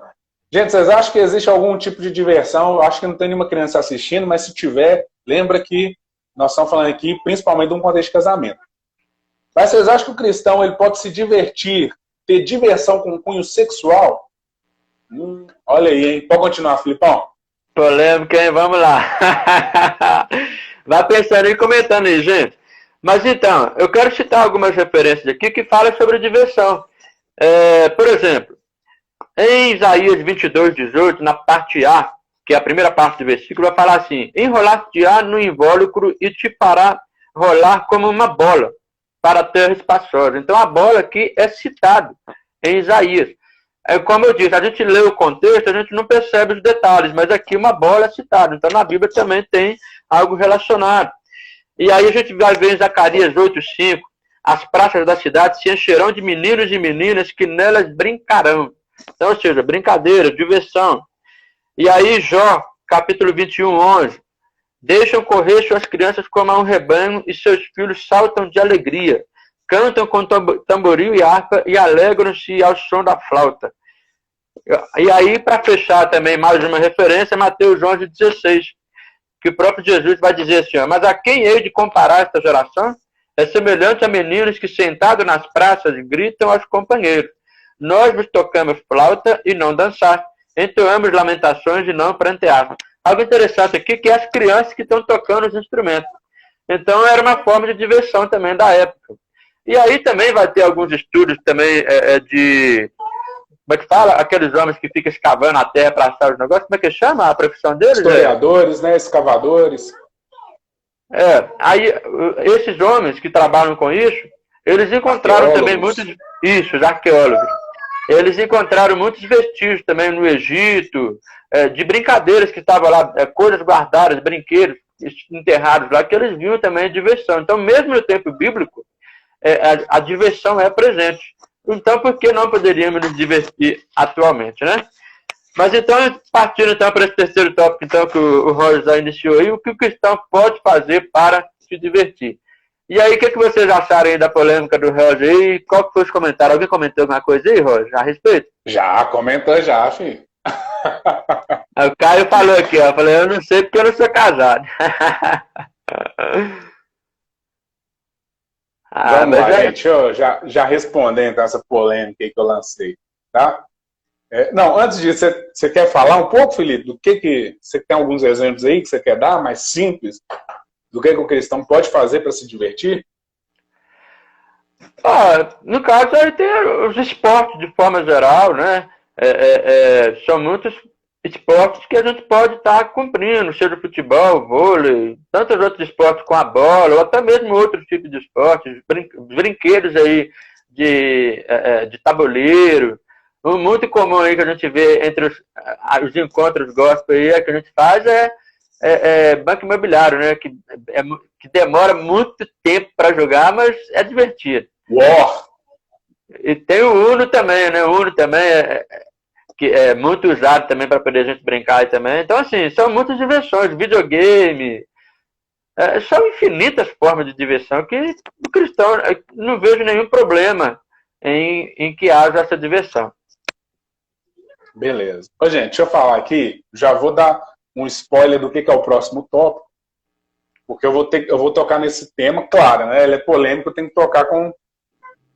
Gente, vocês acham que existe algum tipo de diversão? Eu acho que não tem nenhuma criança assistindo, mas se tiver, lembra que nós estamos falando aqui principalmente de um contexto de casamento. Mas vocês acham que o cristão ele pode se divertir, ter diversão com cunho sexual? Olha aí, hein? Pode continuar, Filipão. Polêmica, hein? Vamos lá. Vai pensando e comentando aí, gente. Mas então, eu quero citar algumas referências aqui que falam sobre diversão. Por exemplo, em Isaías 22:18, na parte A, que é a primeira parte do versículo, vai falar assim: enrolar-te-á no invólucro e te fará rolar como uma bola para a terra espaçosa. Então a bola aqui é citada em Isaías. Como eu disse, a gente lê o contexto, a gente não percebe os detalhes, mas aqui uma bola é citada. Então na Bíblia também tem algo relacionado. E aí a gente vai ver em Zacarias 8:5, as praças da cidade se encherão de meninos e meninas que nelas brincarão. Então, ou seja, brincadeira, diversão. E aí Jó, capítulo 21:11, deixam correr suas crianças como a um rebanho e seus filhos saltam de alegria. Cantam com tamboril e harpa e alegram-se ao som da flauta. E aí, para fechar também mais uma referência, Mateus 11:16, que o próprio Jesus vai dizer assim: mas a quem hei de comparar esta geração? É semelhante a meninos que sentados nas praças gritam aos companheiros: nós vos tocamos flauta e não dançar, entoamos lamentações e não prantear. Algo interessante aqui que é as crianças que estão tocando os instrumentos. Então era uma forma de diversão também da época. E aí também vai ter alguns estudos também de... Como é que fala? Aqueles homens que ficam escavando a terra para achar os negócios. Como é que chama a profissão deles? Historiadores, né? Escavadores. Aí esses homens que trabalham com isso, eles encontraram também muitos... Isso, os arqueólogos. Eles encontraram muitos vestígios também no Egito, de brincadeiras que estavam lá, coisas guardadas, brinquedos enterrados lá, que eles viam também a diversão. Então, mesmo no tempo bíblico, a diversão é presente. Então, por que não poderíamos nos divertir atualmente, né? Mas então, partindo então para esse terceiro tópico então, que o Roger já iniciou aí, o que o cristão pode fazer para se divertir? E aí, o que vocês acharam aí da polêmica do Roger aí? Qual que foi os comentários? Alguém comentou alguma coisa aí, Roger, a respeito? Já, comentou já, filho. Aí o Caio falou aqui, ó. Eu falei, eu não sei porque eu não sou casado. Vamos lá, gente. Deixa eu já responder então essa polêmica aí que eu lancei, tá? Não, antes disso, você quer falar um pouco, Felipe, do que você tem alguns exemplos aí que você quer dar, mais simples, do que o cristão pode fazer para se divertir? No caso, aí tem os esportes de forma geral, né? São muitos esportes que a gente pode estar cumprindo, seja futebol, vôlei, tantos outros esportes com a bola, ou até mesmo outros tipos de esportes, brinquedos aí de tabuleiro. Um muito comum aí que a gente vê entre os encontros gospel aí, que a gente faz banco imobiliário, né? Que demora muito tempo para jogar, mas é divertido. War. E tem o Uno também, né? O Uno também que é muito usado também para poder a gente brincar aí também. Então, assim, são muitas diversões, videogame, são infinitas formas de diversão que o cristão não vejo nenhum problema em que haja essa diversão. Beleza. Ô, gente, deixa eu falar aqui, já vou dar um spoiler do que é o próximo tópico, porque eu vou tocar nesse tema, claro, né? Ele é polêmico, eu tenho que tocar com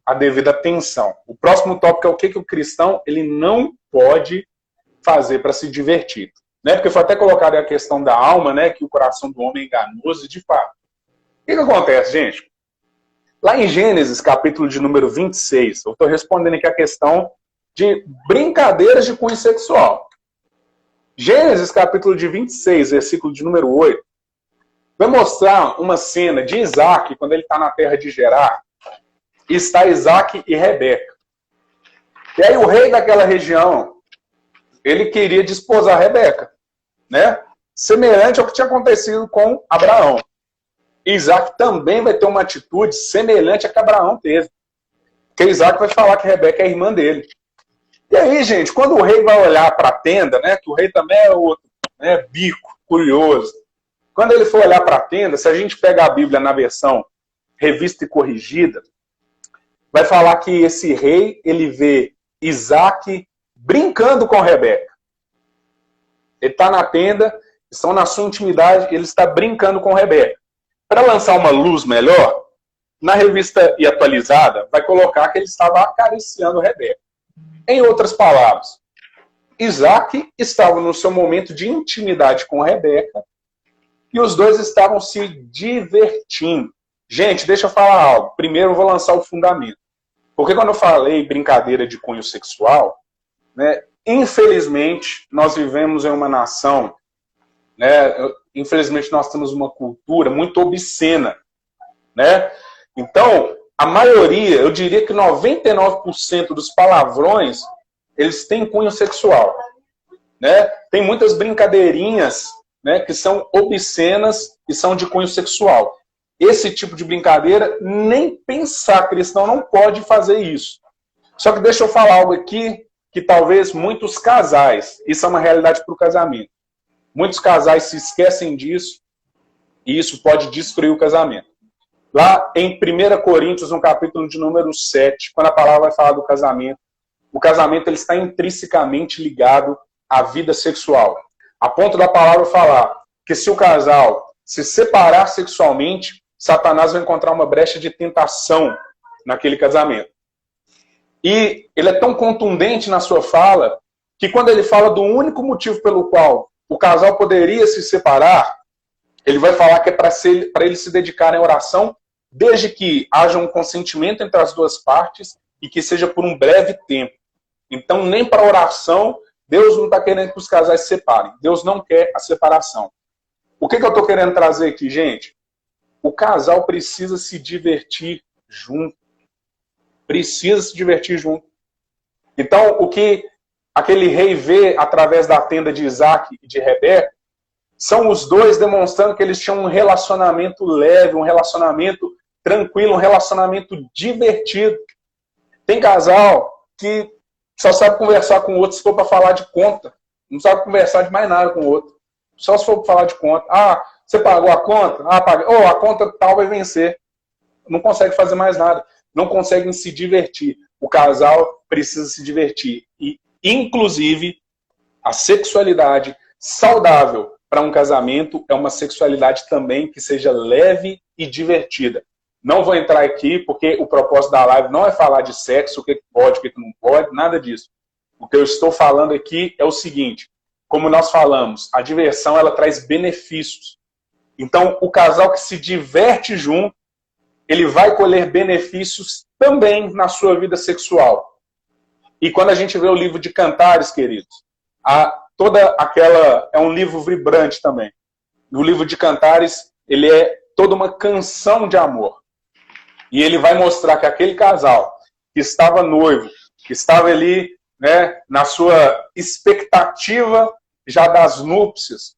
a devida atenção. O próximo tópico é o que o cristão ele não pode fazer para se divertir, né? Porque foi até colocado a questão da alma, né? Que o coração do homem é enganoso, de fato. O que acontece, gente? Lá em Gênesis, capítulo de número 26, eu estou respondendo aqui a questão de brincadeiras de cunho sexual. Gênesis, capítulo de 26, versículo de número 8, vai mostrar uma cena de Isaac, quando ele está na terra de Gerar, e está Isaac e Rebeca. E aí o rei daquela região, ele queria desposar Rebeca, né? Semelhante ao que tinha acontecido com Abraão. Isaac também vai ter uma atitude semelhante a que Abraão teve. Porque Isaac vai falar que Rebeca é a irmã dele. E aí, gente, quando o rei vai olhar para a tenda, né, que o rei também é outro, né, bico, curioso. Quando ele for olhar para a tenda, se a gente pega a Bíblia na versão revista e corrigida, vai falar que esse rei, ele vê Isaac brincando com Rebeca. Ele está na tenda, estão na sua intimidade, ele está brincando com Rebeca. Para lançar uma luz melhor, na revista e atualizada, vai colocar que ele estava acariciando Rebeca. Em outras palavras, Isaac estava no seu momento de intimidade com Rebeca e os dois estavam se divertindo. Gente, deixa eu falar algo. Primeiro eu vou lançar o fundamento. Porque quando eu falei brincadeira de cunho sexual, né, infelizmente nós vivemos em uma nação, né, infelizmente nós temos uma cultura muito obscena, né? Então, a maioria, eu diria que 99% dos palavrões, eles têm cunho sexual, né? Tem muitas brincadeirinhas, né, que são obscenas e são de cunho sexual. Esse tipo de brincadeira, nem pensar, cristão não pode fazer isso. Só que deixa eu falar algo aqui, que talvez muitos casais, isso é uma realidade para o casamento, muitos casais se esquecem disso, e isso pode destruir o casamento. Lá em 1 Coríntios, no capítulo de número 7, quando a palavra vai falar do casamento, o casamento ele está intrinsecamente ligado à vida sexual. A ponto da palavra falar que se o casal se separar sexualmente, Satanás vai encontrar uma brecha de tentação naquele casamento. E ele é tão contundente na sua fala, que quando ele fala do único motivo pelo qual o casal poderia se separar, ele vai falar que é para eles se dedicarem à oração, desde que haja um consentimento entre as duas partes e que seja por um breve tempo. Então, nem para oração, Deus não está querendo que os casais se separem. Deus não quer a separação. O que eu estou querendo trazer aqui, gente? O casal precisa se divertir junto. Precisa se divertir junto. Então, o que aquele rei vê através da tenda de Isaac e de Rebeca, são os dois demonstrando que eles tinham um relacionamento leve, um relacionamento tranquilo, um relacionamento divertido. Tem casal que só sabe conversar com o outro se for para falar de conta. Não sabe conversar de mais nada com o outro. Só se for para falar de conta. Ah, você pagou a conta? Ah, paguei. Oh, a conta tal vai vencer. Não consegue fazer mais nada. Não conseguem se divertir. O casal precisa se divertir. E, inclusive, a sexualidade saudável para um casamento é uma sexualidade também que seja leve e divertida. Não vou entrar aqui porque o propósito da live não é falar de sexo, o que pode, o que não pode, nada disso. O que eu estou falando aqui é o seguinte, como nós falamos, a diversão ela traz benefícios. Então, o casal que se diverte junto, ele vai colher benefícios também na sua vida sexual. E quando a gente vê o livro de Cantares, queridos, é um livro vibrante também. No livro de Cantares, ele é toda uma canção de amor. E ele vai mostrar que aquele casal que estava noivo, que estava ali, né, na sua expectativa já das núpcias,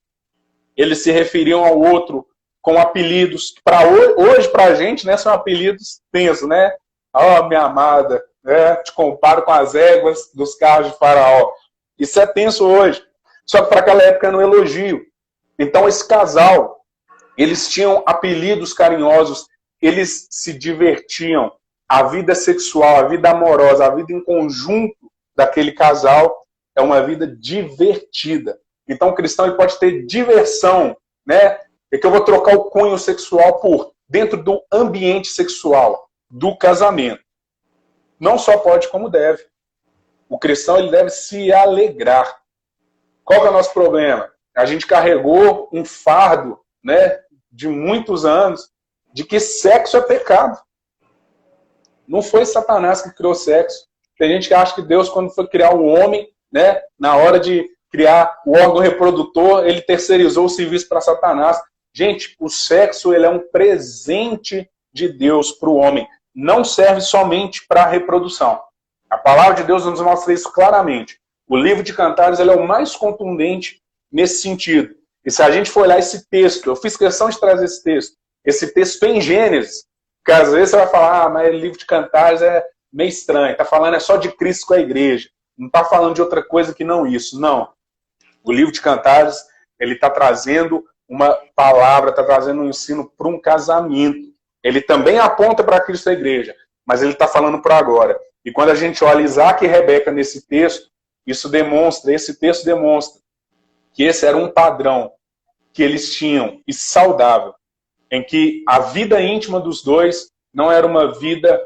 eles se referiam ao outro com apelidos que hoje para a gente, né, são apelidos tensos, né? Oh, minha amada, né? Te comparo com as éguas dos carros de Faraó. Isso é tenso hoje. Só que para aquela época era um elogio. Então esse casal, eles tinham apelidos carinhosos, eles se divertiam. A vida sexual, a vida amorosa, a vida em conjunto daquele casal é uma vida divertida. Então o cristão ele pode ter diversão, né? É que eu vou trocar o cunho sexual por dentro do ambiente sexual, do casamento. Não só pode, como deve. O cristão ele deve se alegrar. Qual que é o nosso problema? A gente carregou um fardo, né, de muitos anos de que sexo é pecado. Não foi Satanás que criou sexo. Tem gente que acha que Deus, quando foi criar o homem, né, na hora de criar o órgão reprodutor, ele terceirizou o serviço para Satanás. Gente, o sexo ele é um presente de Deus para o homem. Não serve somente para a reprodução. A palavra de Deus nos mostra isso claramente. O livro de Cantares ele é o mais contundente nesse sentido. E se a gente for olhar esse texto, eu fiz questão de trazer esse texto em Gênesis, porque às vezes você vai falar, mas o livro de Cantares é meio estranho, está falando é só de Cristo com a igreja, não está falando de outra coisa que não isso. Não. O livro de Cantares ele está trazendo uma palavra, está trazendo um ensino para um casamento. Ele também aponta para Cristo e a igreja, mas ele está falando para agora. E quando a gente olha Isaac e Rebeca nesse texto, esse texto demonstra que esse era um padrão que eles tinham, e saudável, em que a vida íntima dos dois não era uma vida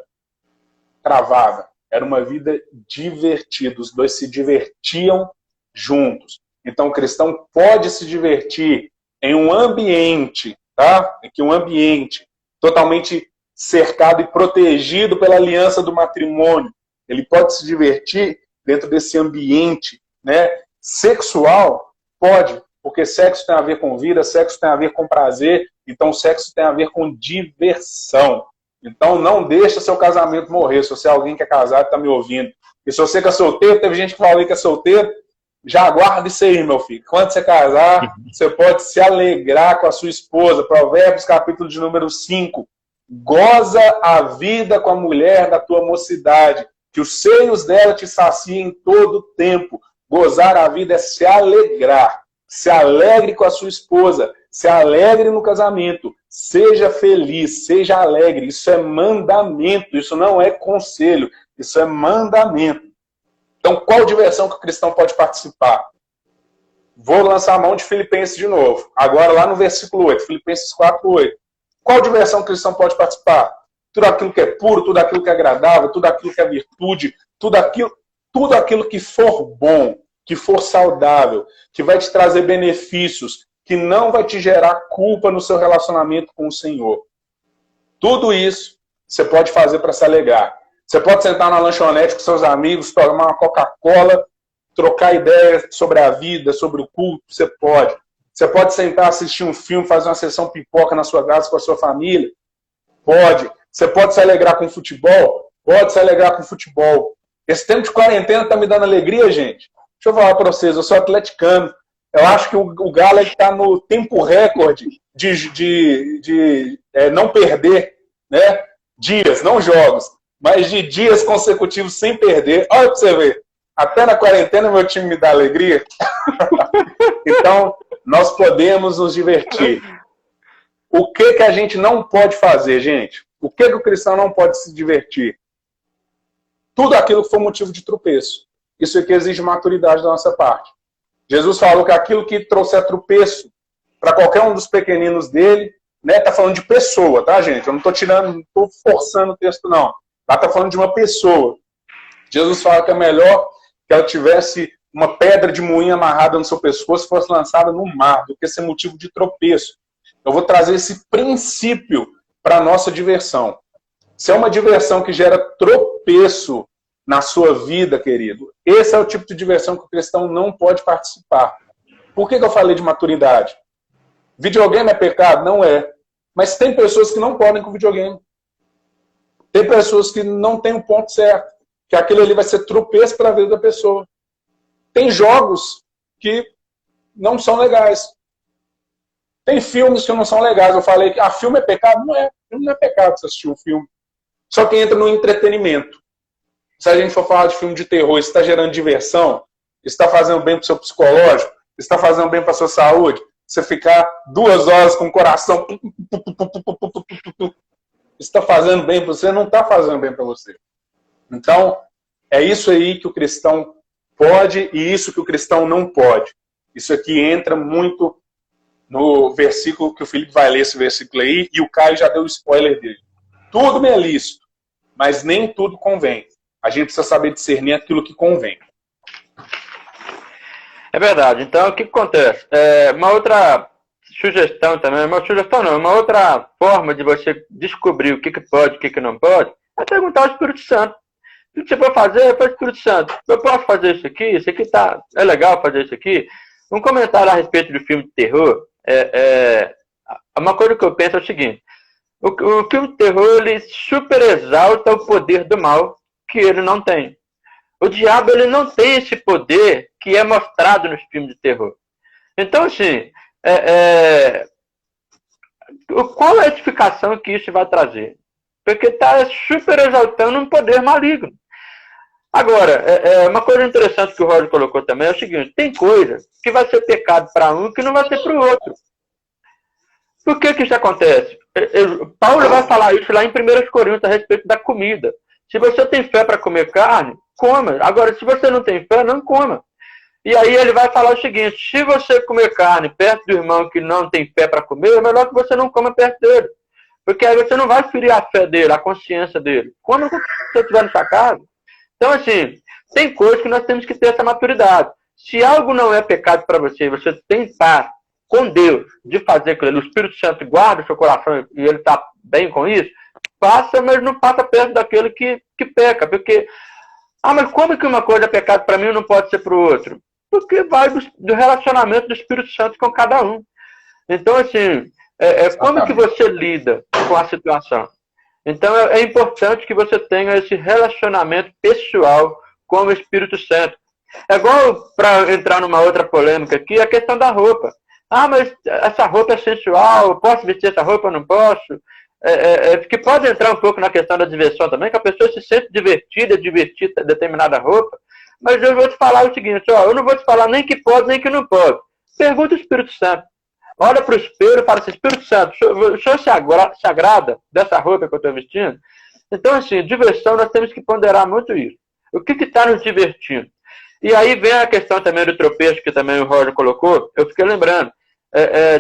travada, era uma vida divertida. Os dois se divertiam juntos. Então, o cristão pode se divertir em um ambiente, tá? Em que um ambiente totalmente cercado e protegido pela aliança do matrimônio. Ele pode se divertir dentro desse ambiente, né, sexual? Pode, porque sexo tem a ver com vida, sexo tem a ver com prazer, então sexo tem a ver com diversão. Então não deixa seu casamento morrer. Se você é alguém que é casado e está me ouvindo, e se você que é solteiro, teve gente que falou aí que é solteiro, já aguarda isso aí, meu filho. Quando você casar, você pode se alegrar com a sua esposa. Provérbios, capítulo de número 5. Goza a vida com a mulher da tua mocidade, que os seios dela te saciem todo o tempo. Gozar a vida é se alegrar. Se alegre com a sua esposa. Se alegre no casamento. Seja feliz, seja alegre. Isso é mandamento, isso não é conselho. Isso é mandamento. Então, qual diversão que o cristão pode participar? Vou lançar a mão de Filipenses de novo. Agora lá no versículo 8, Filipenses 4:8. Qual diversão que o cristão pode participar? Tudo aquilo que é puro, tudo aquilo que é agradável, tudo aquilo que é virtude, tudo aquilo que for bom, que for saudável, que vai te trazer benefícios, que não vai te gerar culpa no seu relacionamento com o Senhor. Tudo isso você pode fazer para se alegrar. Você pode sentar na lanchonete com seus amigos, tomar uma Coca-Cola, trocar ideias sobre a vida, sobre o culto, você pode. Você pode sentar, assistir um filme, fazer uma sessão pipoca na sua casa com a sua família? Pode. Você pode se alegrar com futebol? Pode se alegrar com futebol. Esse tempo de quarentena está me dando alegria, gente. Deixa eu falar para vocês, eu sou atleticano. Eu acho que o Galo está no tempo recorde de não perder, né? Dias, não jogos, mas de dias consecutivos sem perder. Olha para você ver. Até na quarentena meu time me dá alegria. Então, nós podemos nos divertir. O que a gente não pode fazer, gente? O que o cristão não pode se divertir? Tudo aquilo que for motivo de tropeço. Isso aqui exige maturidade da nossa parte. Jesus falou que aquilo que trouxer tropeço para qualquer um dos pequeninos dele, né, tá falando de pessoa, tá, gente? Eu não estou forçando o texto, não. Lá tá falando de uma pessoa. Jesus fala que é melhor que ela tivesse uma pedra de moinho amarrada no seu pescoço e fosse lançada no mar, do que ser motivo de tropeço. Eu vou trazer esse princípio para a nossa diversão. Se é uma diversão que gera tropeço na sua vida, querido, esse é o tipo de diversão que o cristão não pode participar. Por que eu falei de maturidade? Videogame é pecado? Não é. Mas tem pessoas que não podem com videogame. Tem pessoas que não têm um ponto certo. Que aquilo ali vai ser tropeço para a vida da pessoa. Tem jogos que não são legais. Tem filmes que não são legais. Eu falei que filme é pecado? Não é. Filme não é pecado você assistir um filme. Só que entra no entretenimento. Se a gente for falar de filme de terror, isso está gerando diversão, isso está fazendo bem para o seu psicológico, isso está fazendo bem para a sua saúde, você ficar 2 horas com o coração, isso está fazendo bem para você, não está fazendo bem para você. Então, é isso aí que o cristão pode e isso que o cristão não pode. Isso aqui entra muito no versículo que o Felipe vai ler, esse versículo aí, e o Caio já deu o spoiler dele. Tudo me é lícito, mas nem tudo convém. A gente precisa saber discernir aquilo que convém. É verdade. Então, o que acontece? Uma outra sugestão também, uma outra forma de você descobrir o que pode, o que não pode, é perguntar ao Espírito Santo. O que você pode fazer? Para o Espírito Santo. Eu posso fazer isso aqui? Isso aqui é legal fazer isso aqui? Um comentário a respeito do filme de terror, uma coisa que eu penso é o seguinte, o filme de terror, ele super exalta o poder do mal, que ele não tem. O diabo, ele não tem esse poder que é mostrado nos filmes de terror. Então, assim, qual é a edificação que isso vai trazer? Porque está super exaltando um poder maligno. Agora, uma coisa interessante que o Roger colocou também é o seguinte, tem coisa que vai ser pecado para um que não vai ser para o outro. Por que isso acontece? Paulo vai falar isso lá em 1 Coríntios a respeito da comida. Se você tem fé para comer carne, coma. Agora, se você não tem fé, não coma. E aí ele vai falar o seguinte, se você comer carne perto do irmão que não tem fé para comer, é melhor que você não coma perto dele. Porque aí você não vai ferir a fé dele, a consciência dele. Quando você estiver na sua casa. Então, assim, tem coisas que nós temos que ter essa maturidade. Se algo não é pecado para você, você tem paz com Deus de fazer aquilo, o Espírito Santo guarda o seu coração e ele está bem com isso, passa, mas não passa perto daquele que peca. Porque, mas como que uma coisa é pecado para mim e não pode ser para o outro? Porque vai do relacionamento do Espírito Santo com cada um. Então, assim, como que você lida com a situação? Então, é importante que você tenha esse relacionamento pessoal com o Espírito Santo. É igual, para entrar numa outra polêmica aqui, a questão da roupa. Mas essa roupa é sensual, eu posso vestir essa roupa ou não posso? Que pode entrar um pouco na questão da diversão também, que a pessoa se sente divertida de vestir determinada roupa. Mas eu vou te falar o seguinte, eu não vou te falar nem que pode, nem que não pode. Pergunta o Espírito Santo. Olha para o espelho e fala assim, Espírito Santo, o senhor se agrada dessa roupa que eu estou vestindo? Então, assim, diversão, nós temos que ponderar muito isso. O que está nos divertindo? E aí vem a questão também do tropeço, que também o Roger colocou, eu fiquei lembrando.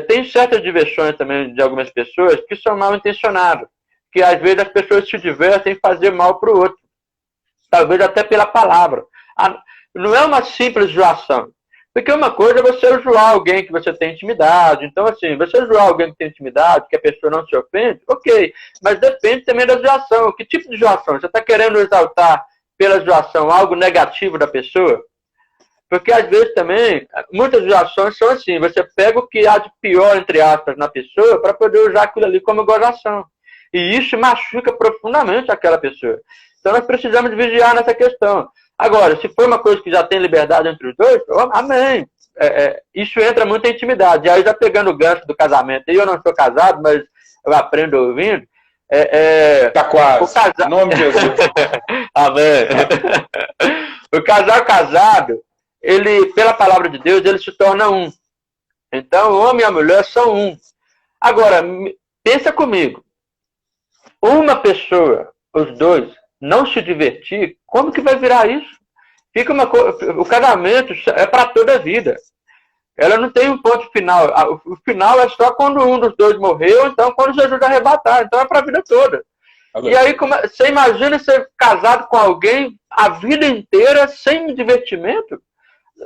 Tem certas diversões também de algumas pessoas que são mal intencionadas, que às vezes as pessoas se divertem em fazer mal para o outro. Talvez até pela palavra. Não é uma simples zoação. Porque uma coisa é você zoar alguém que você tem intimidade. Então, assim, você zoar alguém que tem intimidade, que a pessoa não se ofende, ok. Mas depende também da zoação. Que tipo de zoação? Você está querendo exaltar pela zoação algo negativo da pessoa? Porque, às vezes, também, muitas zoações são assim. Você pega o que há de pior, entre aspas, na pessoa para poder usar aquilo ali como gozação. E isso machuca profundamente aquela pessoa. Então, nós precisamos vigiar nessa questão. Agora, se for uma coisa que já tem liberdade entre os dois, amém. Isso entra muito em intimidade. E aí, já pegando o gancho do casamento, eu não sou casado, mas eu aprendo ouvindo. Tá quase. Em nome de Jesus. Amém. O casado, ele, pela palavra de Deus, ele se torna um. Então, o homem e a mulher são um. Agora, pensa comigo. Uma pessoa, os dois, não se divertir, como que vai virar isso? Fica o casamento é para toda a vida. Ela não tem um ponto final. O final é só quando um dos dois morreu, então quando Jesus arrebatar. Então é para a vida toda. E aí você imagina ser casado com alguém a vida inteira sem divertimento?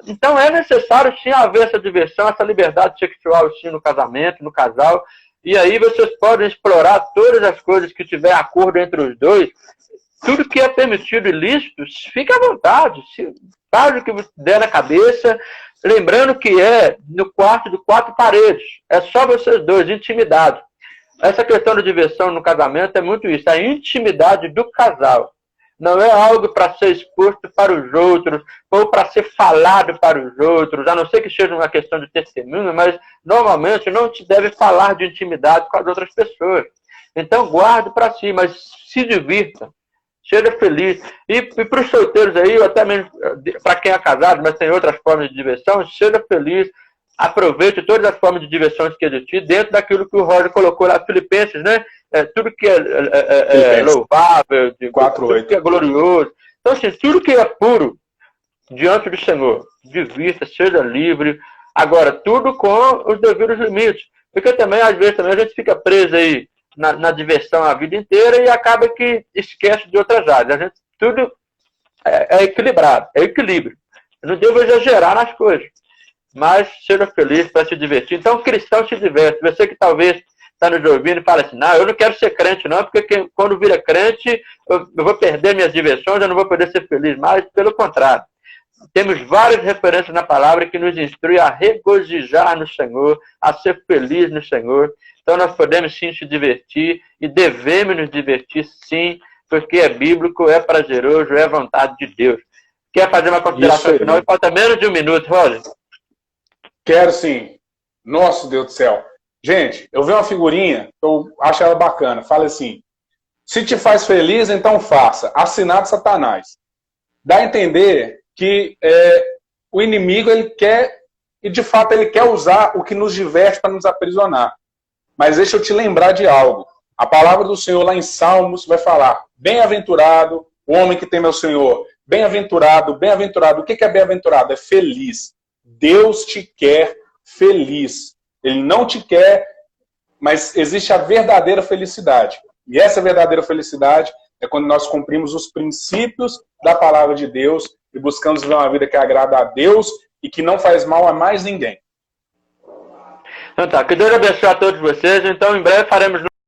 Então é necessário sim haver essa diversão, essa liberdade sexual sim no casamento, no casal. E aí vocês podem explorar todas as coisas que tiver acordo entre os dois. Tudo que é permitido e lícito, fique à vontade. Faz o que der na cabeça. Lembrando que é no quarto de 4 paredes. É só vocês dois, intimidade. Essa questão da diversão no casamento é muito isso. A intimidade do casal. Não é algo para ser exposto para os outros, ou para ser falado para os outros, a não ser que seja uma questão de testemunho, mas normalmente não se deve falar de intimidade com as outras pessoas. Então guarde para si, mas se divirta. Seja feliz. E para os solteiros aí, ou até mesmo para quem é casado, mas tem outras formas de diversão, seja feliz. Aproveite todas as formas de diversão que existem dentro daquilo que o Roger colocou lá, Filipenses, né? Tudo que é louvável, tudo que é glorioso. Então, assim, tudo que é puro diante do Senhor, divirta, seja livre. Agora, tudo com os devidos limites. Porque também, às vezes, também a gente fica preso aí na diversão a vida inteira e acaba que esquece de outras áreas. A gente, tudo é equilibrado, é equilíbrio. Eu não devo exagerar nas coisas, mas seja feliz para se divertir. Então, o cristão se diverte. Você que talvez está nos ouvindo e fala assim, não, eu não quero ser crente não, porque quando vira crente eu vou perder minhas diversões, eu não vou poder ser feliz mais. Pelo contrário, temos várias referências na palavra que nos instrui a regozijar no Senhor, a ser feliz no Senhor. Então nós podemos sim se divertir e devemos nos divertir sim, porque é bíblico, é prazeroso, é vontade de Deus. Quer fazer uma consideração final? E falta menos de 1 minuto, Roger. Quero sim. Nossa, Deus do céu. Gente, eu vi uma figurinha, eu acho ela bacana. Fala assim, se te faz feliz, então faça. Assinado Satanás. Dá a entender que o inimigo, ele quer, e de fato ele quer usar o que nos diverte para nos aprisionar. Mas deixa eu te lembrar de algo. A palavra do Senhor lá em Salmos vai falar, bem-aventurado o homem que teme ao Senhor. Bem-aventurado, bem-aventurado. O que é bem-aventurado? É feliz. Deus te quer feliz. Ele não te quer, mas existe a verdadeira felicidade. E essa verdadeira felicidade é quando nós cumprimos os princípios da palavra de Deus e buscamos viver uma vida que agrada a Deus e que não faz mal a mais ninguém. Então tá, que Deus abençoe a todos vocês. Então, em breve faremos